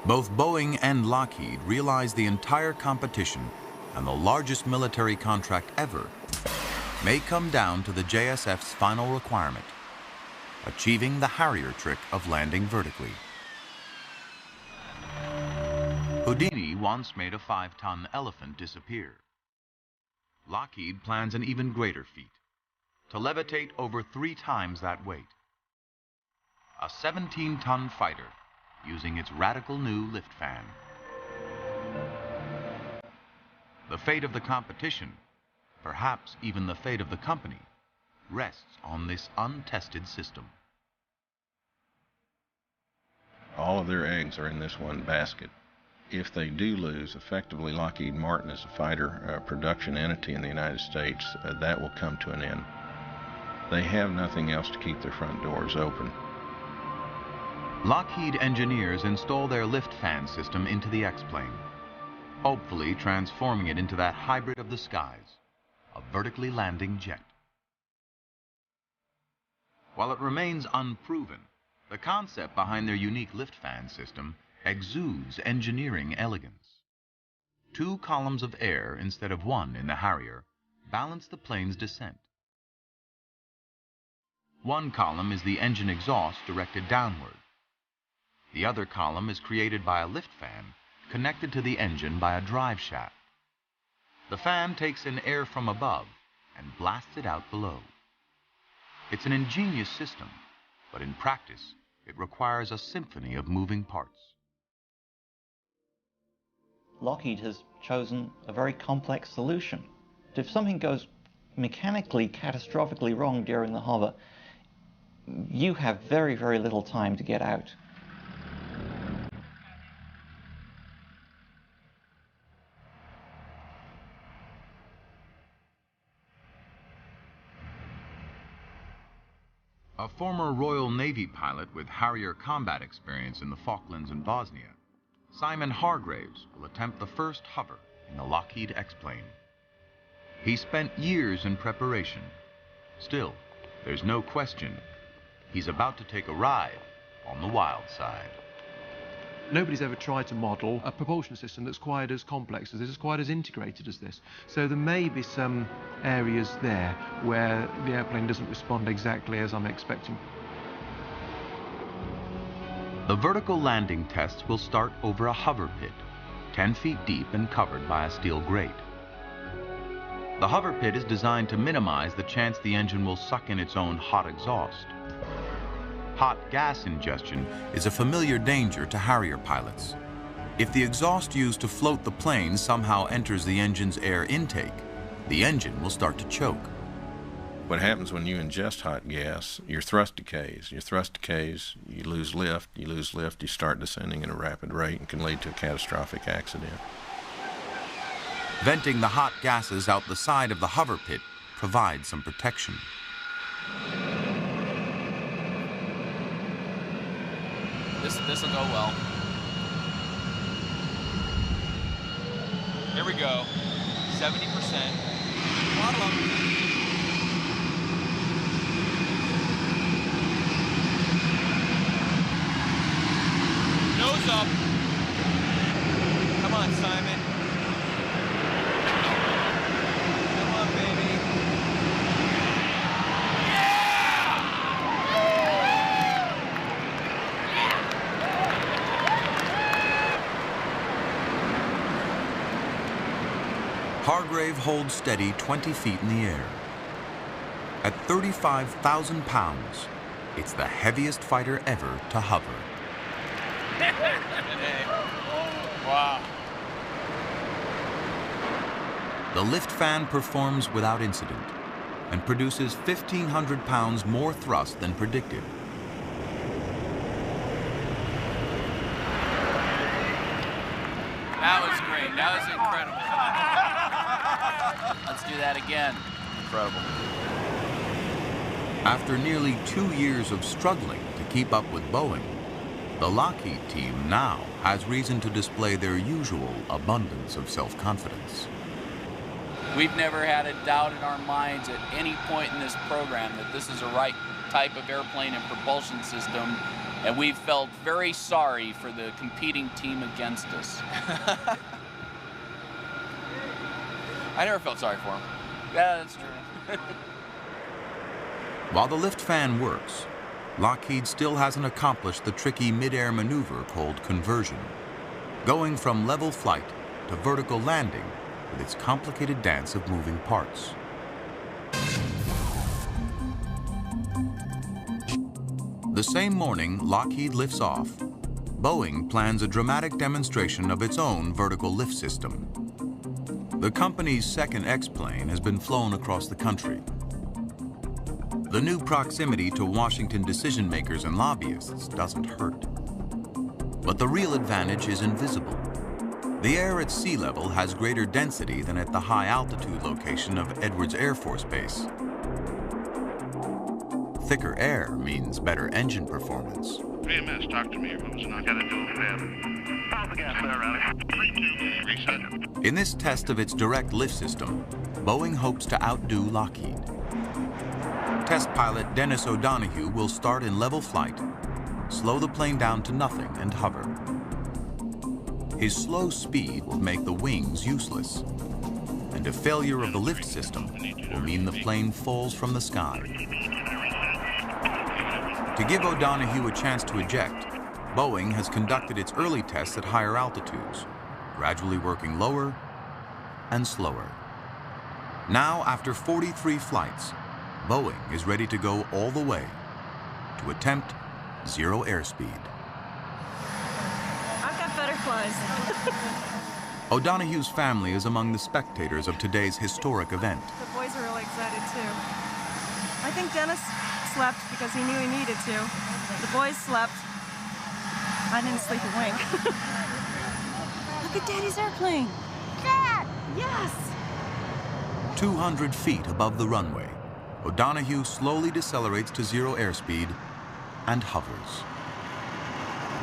Both Boeing and Lockheed realize the entire competition and the largest military contract ever may come down to the JSF's final requirement, achieving the Harrier trick of landing vertically. Houdini once made a 5-ton elephant disappear. Lockheed plans an even greater feat, to levitate over 3 times that weight. A 17-ton fighter using its radical new lift fan. The fate of the competition, perhaps even the fate of the company, rests on this untested system. All of their eggs are in this one basket. If they do lose, effectively Lockheed Martin is a fighter production entity in the United States. That will come to an end. They have nothing else to keep their front doors open. Lockheed engineers install their lift fan system into the X-plane, hopefully transforming it into that hybrid of the skies, a vertically landing jet. While it remains unproven, the concept behind their unique lift fan system exudes engineering elegance. 2 columns of air instead of 1 in the Harrier balance the plane's descent. 1 column is the engine exhaust directed downward. The other column is created by a lift fan connected to the engine by a drive shaft. The fan takes in air from above and blasts it out below. It's an ingenious system, but in practice, it requires a symphony of moving parts. Lockheed has chosen a very complex solution. If something goes mechanically, catastrophically wrong during the hover, you have very, very little time to get out. A former Royal Navy pilot with Harrier combat experience in the Falklands and Bosnia, Simon Hargraves will attempt the first hover in the Lockheed X-plane. He spent years in preparation. Still, there's no question he's about to take a ride on the wild side. Nobody's ever tried to model a propulsion system that's quite as complex as this, quite as integrated as this. So there may be some areas there where the airplane doesn't respond exactly as I'm expecting. The vertical landing tests will start over a hover pit, 10 feet deep and covered by a steel grate. The hover pit is designed to minimize the chance the engine will suck in its own hot exhaust. Hot gas ingestion is a familiar danger to Harrier pilots. If the exhaust used to float the plane somehow enters the engine's air intake, the engine will start to choke. What happens when you ingest hot gas, your thrust decays. Your thrust decays, you lose lift, you start descending at a rapid rate and can lead to a catastrophic accident. Venting the hot gases out the side of the hover pit provides some protection. This will go well. Here we go. 70%. Throttle up. Nose up. Come on, Simon. Come on, baby. Hargrave holds steady 20 feet in the air. At 35,000 pounds, it's the heaviest fighter ever to hover. Wow. The lift fan performs without incident and produces 1,500 pounds more thrust than predicted. That was great. That was incredible. Let's do that again. Incredible. After nearly 2 years of struggling to keep up with Boeing, the Lockheed team now has reason to display their usual abundance of self-confidence. We've never had a doubt in our minds at any point in this program that this is the right type of airplane and propulsion system, and we've felt very sorry for the competing team against us. I never felt sorry for him. Yeah, that's true. While the lift fan works, Lockheed still hasn't accomplished the tricky mid-air maneuver called conversion, going from level flight to vertical landing with its complicated dance of moving parts. The same morning Lockheed lifts off, Boeing plans a dramatic demonstration of its own vertical lift system. The company's second X-plane has been flown across the country. The new proximity to Washington decision-makers and lobbyists doesn't hurt. But the real advantage is invisible. The air at sea level has greater density than at the high-altitude location of Edwards Air Force Base. thicker air means better engine performance. VMS, talk to me. What was I got to do with that? Pop the gas there, Rowdy. 3-2, reset. In this test of its direct lift system, Boeing hopes to outdo Lockheed. Test pilot Dennis O'Donoghue will start in level flight, slow the plane down to nothing and hover. His slow speed will make the wings useless, and a failure of the lift system will mean the plane falls from the sky. To give O'Donoghue a chance to eject, Boeing has conducted its early tests at higher altitudes, gradually working lower and slower. Now, after 43 flights, Boeing is ready to go all the way to attempt zero airspeed. I've got butterflies. O'Donoghue's family is among the spectators of today's historic event. The boys are really excited too. I think Dennis slept because he knew he needed to. The boys slept. I didn't sleep a wink. Look at Daddy's airplane. Dad! Yes! 200 feet above the runway, O'Donoghue slowly decelerates to zero airspeed and hovers.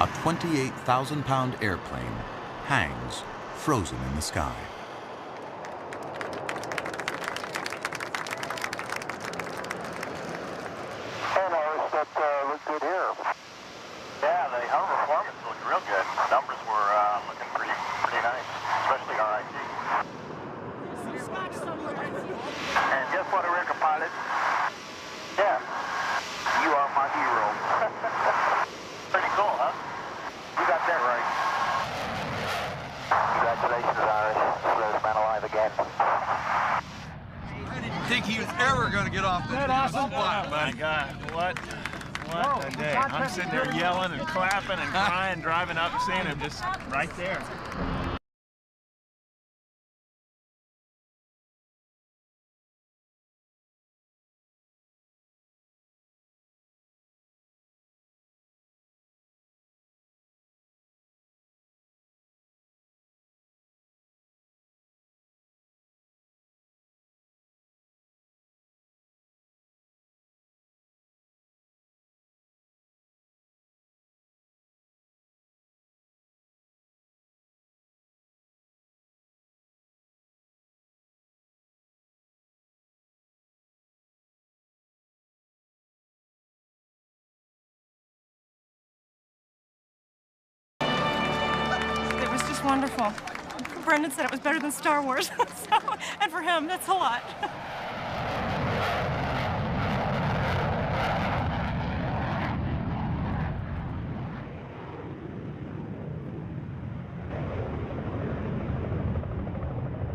A 28,000-pound airplane hangs frozen in the sky. Hey, Norris, that looked good here. Yeah, the hover performance looked real good. Numbers were looking pretty nice, especially RIT. And guess what, Erica, pilot? Yeah, you are my hero. Pretty cool, huh? You got that right. Congratulations, Irish. Slowest man alive again. I didn't think he was ever going to get off that awesome. Oh my God, what a day. I'm sitting there yelling and clapping and crying, driving up and seeing him just right there. Wonderful. Brendan said it was better than Star Wars, and for him, that's a lot.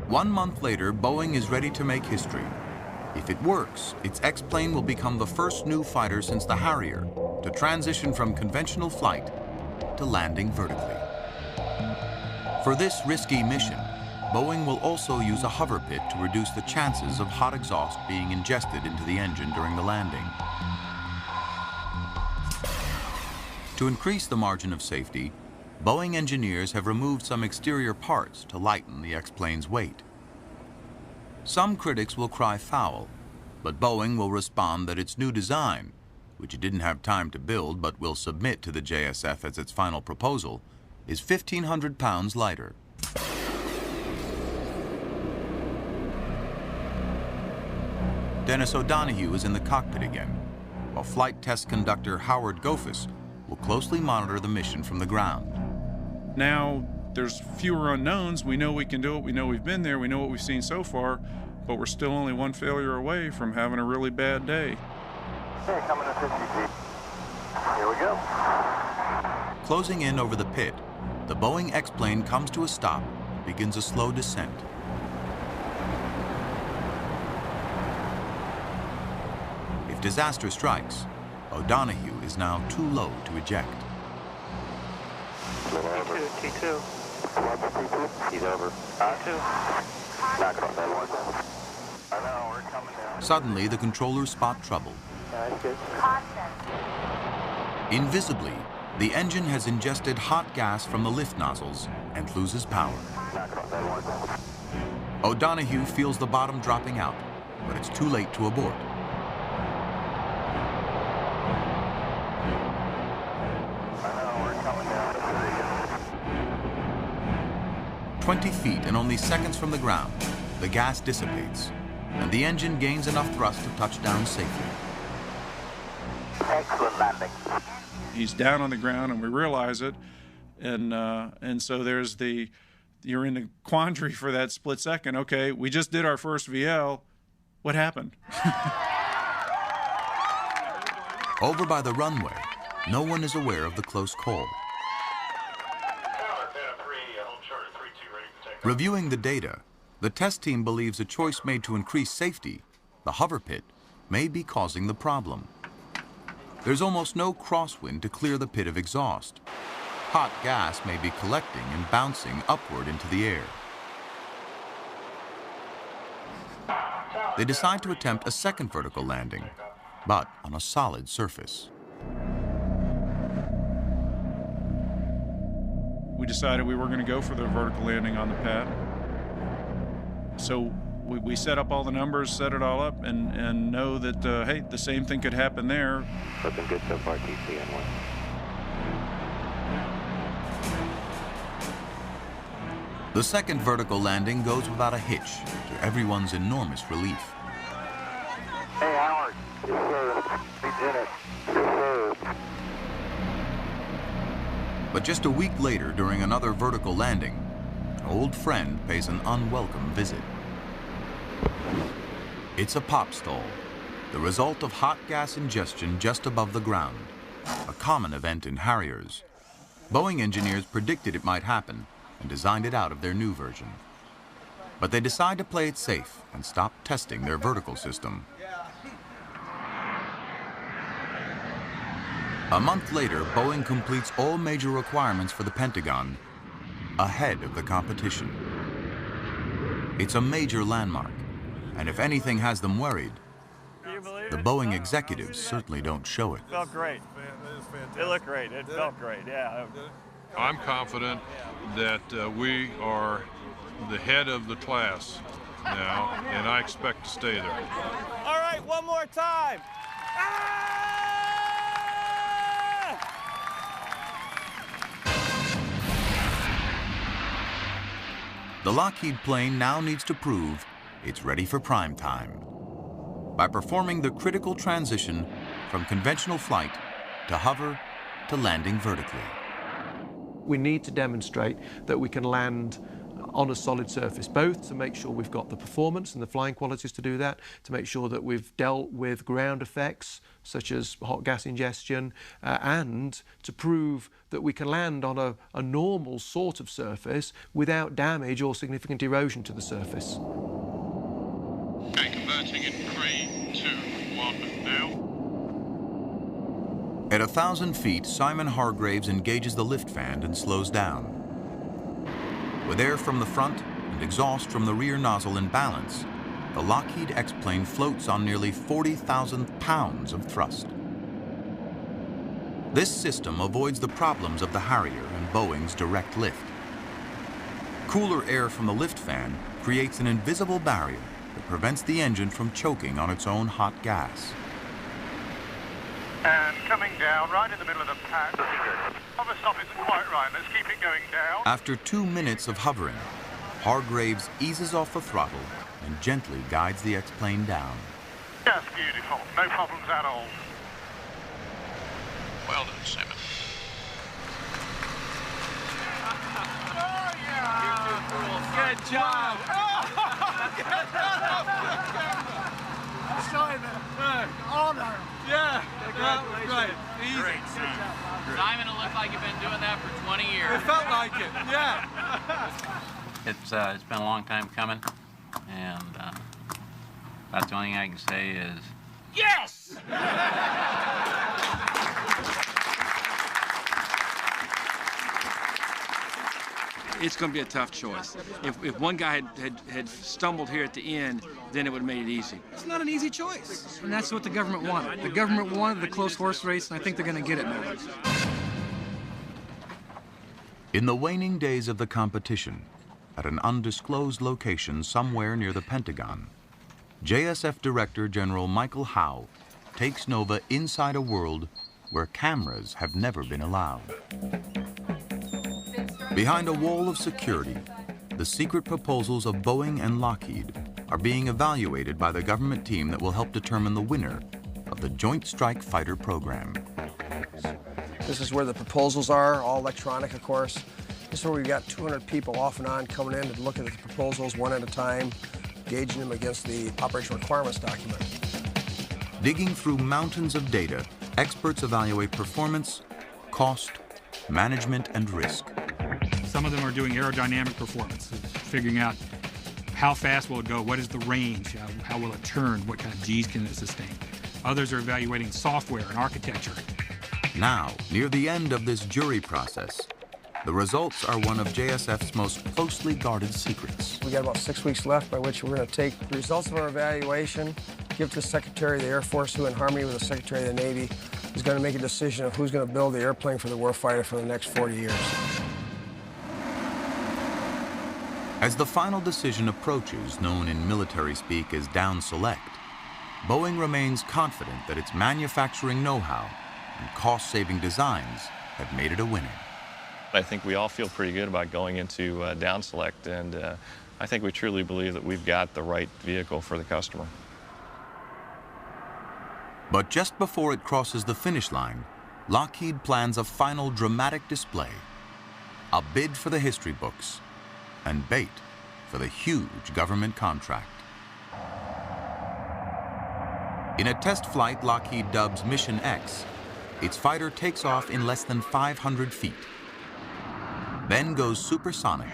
One month later, Boeing is ready to make history. If it works, its X-plane will become the first new fighter since the Harrier to transition from conventional flight to landing vertically. For this risky mission, Boeing will also use a hover pit to reduce the chances of hot exhaust being ingested into the engine during the landing. To increase the margin of safety, Boeing engineers have removed some exterior parts to lighten the X-plane's weight. Some critics will cry foul, but Boeing will respond that its new design, which it didn't have time to build but will submit to the JSF as its final proposal, is 1,500 pounds lighter. Dennis O'Donoghue is in the cockpit again, while flight test conductor Howard Goffus will closely monitor the mission from the ground. Now, there's fewer unknowns. We know we can do it. We know we've been there. We know what we've seen so far, but we're still only one failure away from having a really bad day. Okay, coming to 50 feet. Here we go. Closing in over the pit, the Boeing X-plane comes to a stop and begins a slow descent. If disaster strikes, O'Donoghue is now too low to eject. T2. He's over. T2. Not across that one. I know, we're coming down. Suddenly, the controllers spot trouble. That's good. Invisibly, the engine has ingested hot gas from the lift nozzles and loses power. O'Donoghue feels the bottom dropping out, but it's too late to abort. 20 feet and only seconds from the ground, the gas dissipates, and the engine gains enough thrust to touch down safely. Excellent landing. He's down on the ground, and we realize it, and so there's you're in the quandary for that split second. Okay, we just did our first VL. What happened? Over by the runway, no one is aware of the close call. Reviewing the data, the test team believes a choice made to increase safety, the hover pit, may be causing the problem. There's almost no crosswind to clear the pit of exhaust. Hot gas may be collecting and bouncing upward into the air. They decide to attempt a second vertical landing, but on a solid surface. We decided we were going to go for the vertical landing on the pad. So we set up all the numbers, set it all up, and know that, hey, the same thing could happen there. Looking good so far, TCN1. The second vertical landing goes without a hitch, to everyone's enormous relief. Hey, Howard. Yes, sir. Lieutenant. Yes, sir. But just a week later, during another vertical landing, an old friend pays an unwelcome visit. It's a pop stall, the result of hot gas ingestion just above the ground, a common event in Harriers. Boeing engineers predicted it might happen and designed it out of their new version. But they decide to play it safe and stop testing their vertical system. A month later, Boeing completes all major requirements for the Pentagon ahead of the competition. It's a major landmark, and if anything has them worried, the Boeing executives certainly don't show it. It felt great. It looked great. It felt great, yeah. I'm confident that we are the head of the class now, and I expect to stay there. All right, one more time. The Lockheed plane now needs to prove it's ready for prime time by performing the critical transition from conventional flight to hover to landing vertically. We need to demonstrate that we can land on a solid surface, both to make sure we've got the performance and the flying qualities to do that, to make sure that we've dealt with ground effects such as hot gas ingestion, and to prove that we can land on a normal sort of surface without damage or significant erosion to the surface. Okay, converting in 3, 2, 1, now. At 1,000 feet, Simon Hargraves engages the lift fan and slows down. With air from the front and exhaust from the rear nozzle in balance, the Lockheed X-plane floats on nearly 40,000 pounds of thrust. This system avoids the problems of the Harrier and Boeing's direct lift. Cooler air from the lift fan creates an invisible barrier that prevents the engine from choking on its own hot gas. And coming down right in the middle of the pad. Hover stop isn't quite right. Let's keep it going down. After 2 minutes of hovering, Hargraves eases off the throttle and gently guides the X-plane down. That's beautiful. No problems at all. Well done, Simon. Good job. Simon, honor. Yeah, right. Easy. Great. Simon, it looked like you've been doing that for 20 years. It felt like it, yeah. It's been a long time coming, and that's the only thing I can say is yes! It's going to be a tough choice. If one guy had stumbled here at the end, then it would have made it easy. It's not an easy choice, and that's what the government wanted. The government wanted the close horse race, and I think they're going to get it now. In the waning days of the competition, at an undisclosed location somewhere near the Pentagon, JSF Director General Michael Howe takes Nova inside a world where cameras have never been allowed. Behind a wall of security, the secret proposals of Boeing and Lockheed are being evaluated by the government team that will help determine the winner of the Joint Strike Fighter program. This is where the proposals are, all electronic, of course. This is where we've got 200 people off and on coming in to look at the proposals one at a time, gauging them against the operational requirements document. Digging through mountains of data, experts evaluate performance, cost, management, and risk. Some of them are doing aerodynamic performance, figuring out how fast will it go, what is the range, how will it turn, what kind of G's can it sustain. Others are evaluating software and architecture. Now, near the end of this jury process, the results are one of JSF's most closely guarded secrets. We got about 6 weeks left by which we're going to take the results of our evaluation, give to the Secretary of the Air Force, who in harmony with the Secretary of the Navy is going to make a decision of who's going to build the airplane for the warfighter for the next 40 years. As the final decision approaches, known in military speak as down select, Boeing remains confident that its manufacturing know-how and cost-saving designs have made it a winner. I think we all feel pretty good about going into down select, and I think we truly believe that we've got the right vehicle for the customer. But just before it crosses the finish line, Lockheed plans a final dramatic display, a bid for the history books, and bait for the huge government contract. In a test flight Lockheed dubs Mission X, its fighter takes off in less than 500 feet, then goes supersonic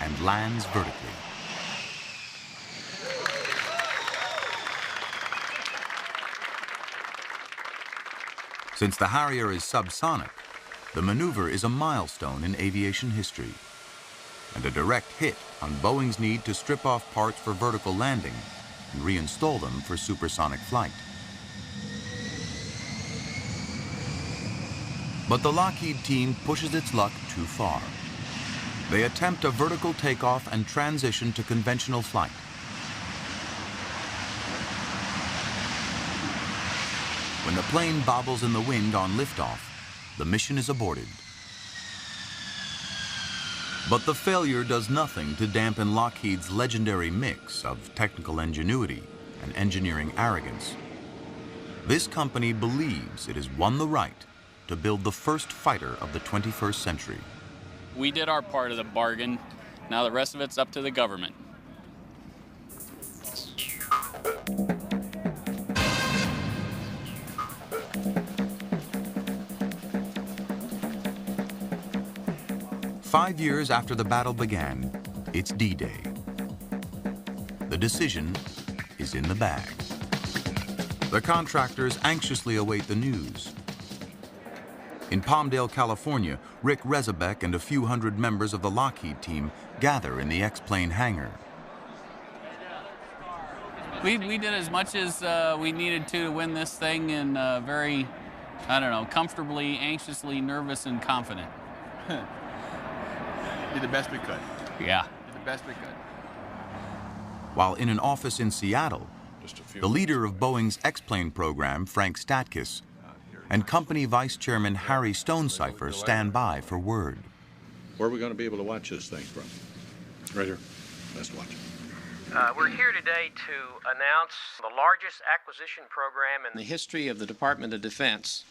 and lands vertically. Since the Harrier is subsonic, the maneuver is a milestone in aviation history and a direct hit on Boeing's need to strip off parts for vertical landing and reinstall them for supersonic flight. But the Lockheed team pushes its luck too far. They attempt a vertical takeoff and transition to conventional flight. When the plane bobbles in the wind on liftoff, the mission is aborted. But the failure does nothing to dampen Lockheed's legendary mix of technical ingenuity and engineering arrogance. This company believes it has won the right to build the first fighter of the 21st century. We did our part of the bargain. Now the rest of it's up to the government. Five years after the battle began, it's D-Day. The decision is in the bag. The contractors anxiously await the news. In Palmdale, California, Rick Rezebek and a few hundred members of the Lockheed team gather in the X-plane hangar. We did as much as we needed to win this thing, and very, I don't know, comfortably, anxiously, nervous, and confident. Did the best we could. Yeah. Did the best we could. While in an office in Seattle, the leader of Boeing's X-plane program, Frank Statkis, and company vice chairman Harry Stonecipher stand by for word. Where are we going to be able to watch this thing from? Right here. Let's watch it. We're here today to announce the largest acquisition program in the history of the Department of Defense,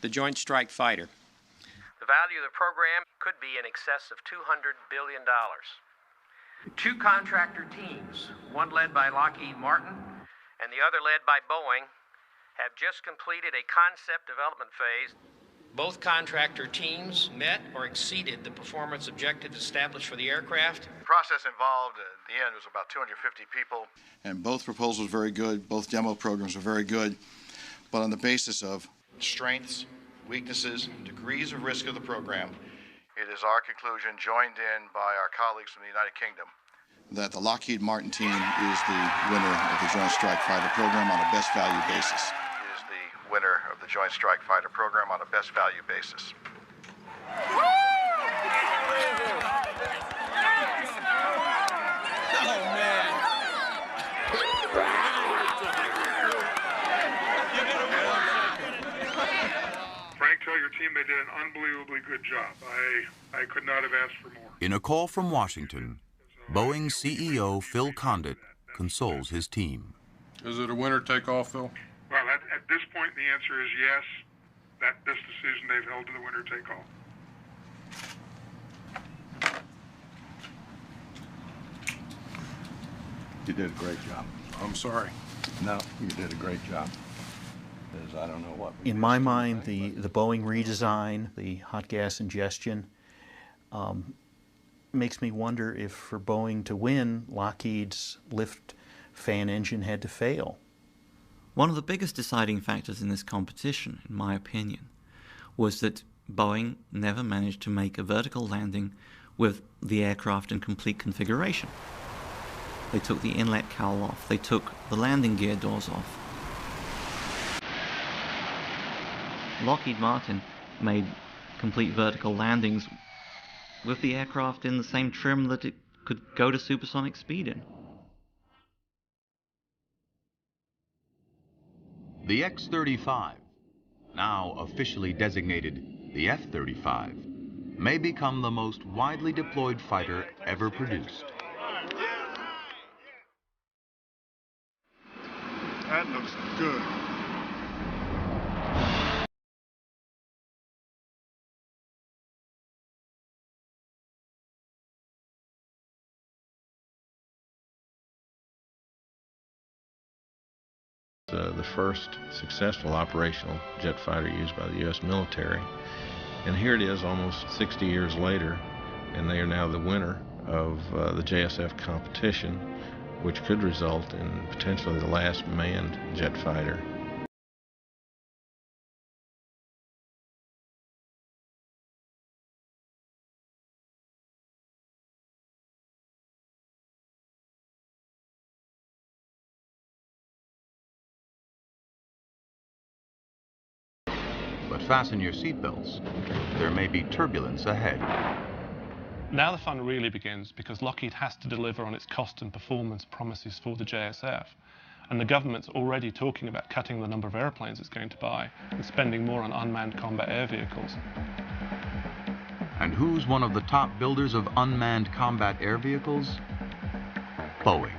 the Joint Strike Fighter. The value of the program could be in excess of $200 billion. Two contractor teams, one led by Lockheed Martin and the other led by Boeing, have just completed a concept development phase. Both contractor teams met or exceeded the performance objectives established for the aircraft. The process involved, at the end, was about 250 people. And both proposals were very good, both demo programs were very good, but on the basis of strengths, weaknesses, degrees of risk of the program, it is our conclusion, joined in by our colleagues from the United Kingdom, that the Lockheed Martin team is the winner of the Joint Strike Fighter program on a best value basis. Is the winner of the Joint Strike Fighter program on a best value basis. Frank, tell your team they did did an unbelievably good job. I could not have asked for more. In a call from Washington, Boeing CEO Phil Condit consoles his team. Is it a winner take all, Phil? Well, at this point, the answer is yes. This decision they've held to the winner take all. You did a great job. I'm sorry. No, you did a great job. Because I don't know what. In my mind, the Boeing redesign, the hot gas ingestion, makes me wonder if for Boeing to win, Lockheed's lift fan engine had to fail. One of the biggest deciding factors in this competition, in my opinion, was that Boeing never managed to make a vertical landing with the aircraft in complete configuration. They took the inlet cowl off. They took the landing gear doors off. Lockheed Martin made complete vertical landings with the aircraft in the same trim that it could go to supersonic speed in. The X-35, now officially designated the F-35, may become the most widely deployed fighter ever produced. That looks good. The first successful operational jet fighter used by the U.S. military. And here it is almost 60 years later, and they are now the winner of the JSF competition, which could result in potentially the last manned jet fighter. But fasten your seatbelts. There may be turbulence ahead. Now the fun really begins, because Lockheed has to deliver on its cost and performance promises for the JSF. And the government's already talking about cutting the number of airplanes it's going to buy and spending more on unmanned combat air vehicles. And who's one of the top builders of unmanned combat air vehicles? Boeing.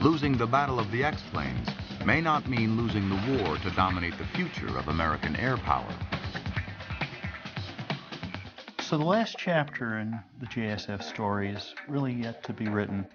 Losing the Battle of the X-planes may not mean losing the war to dominate the future of American air power. So the last chapter in the JSF story is really yet to be written.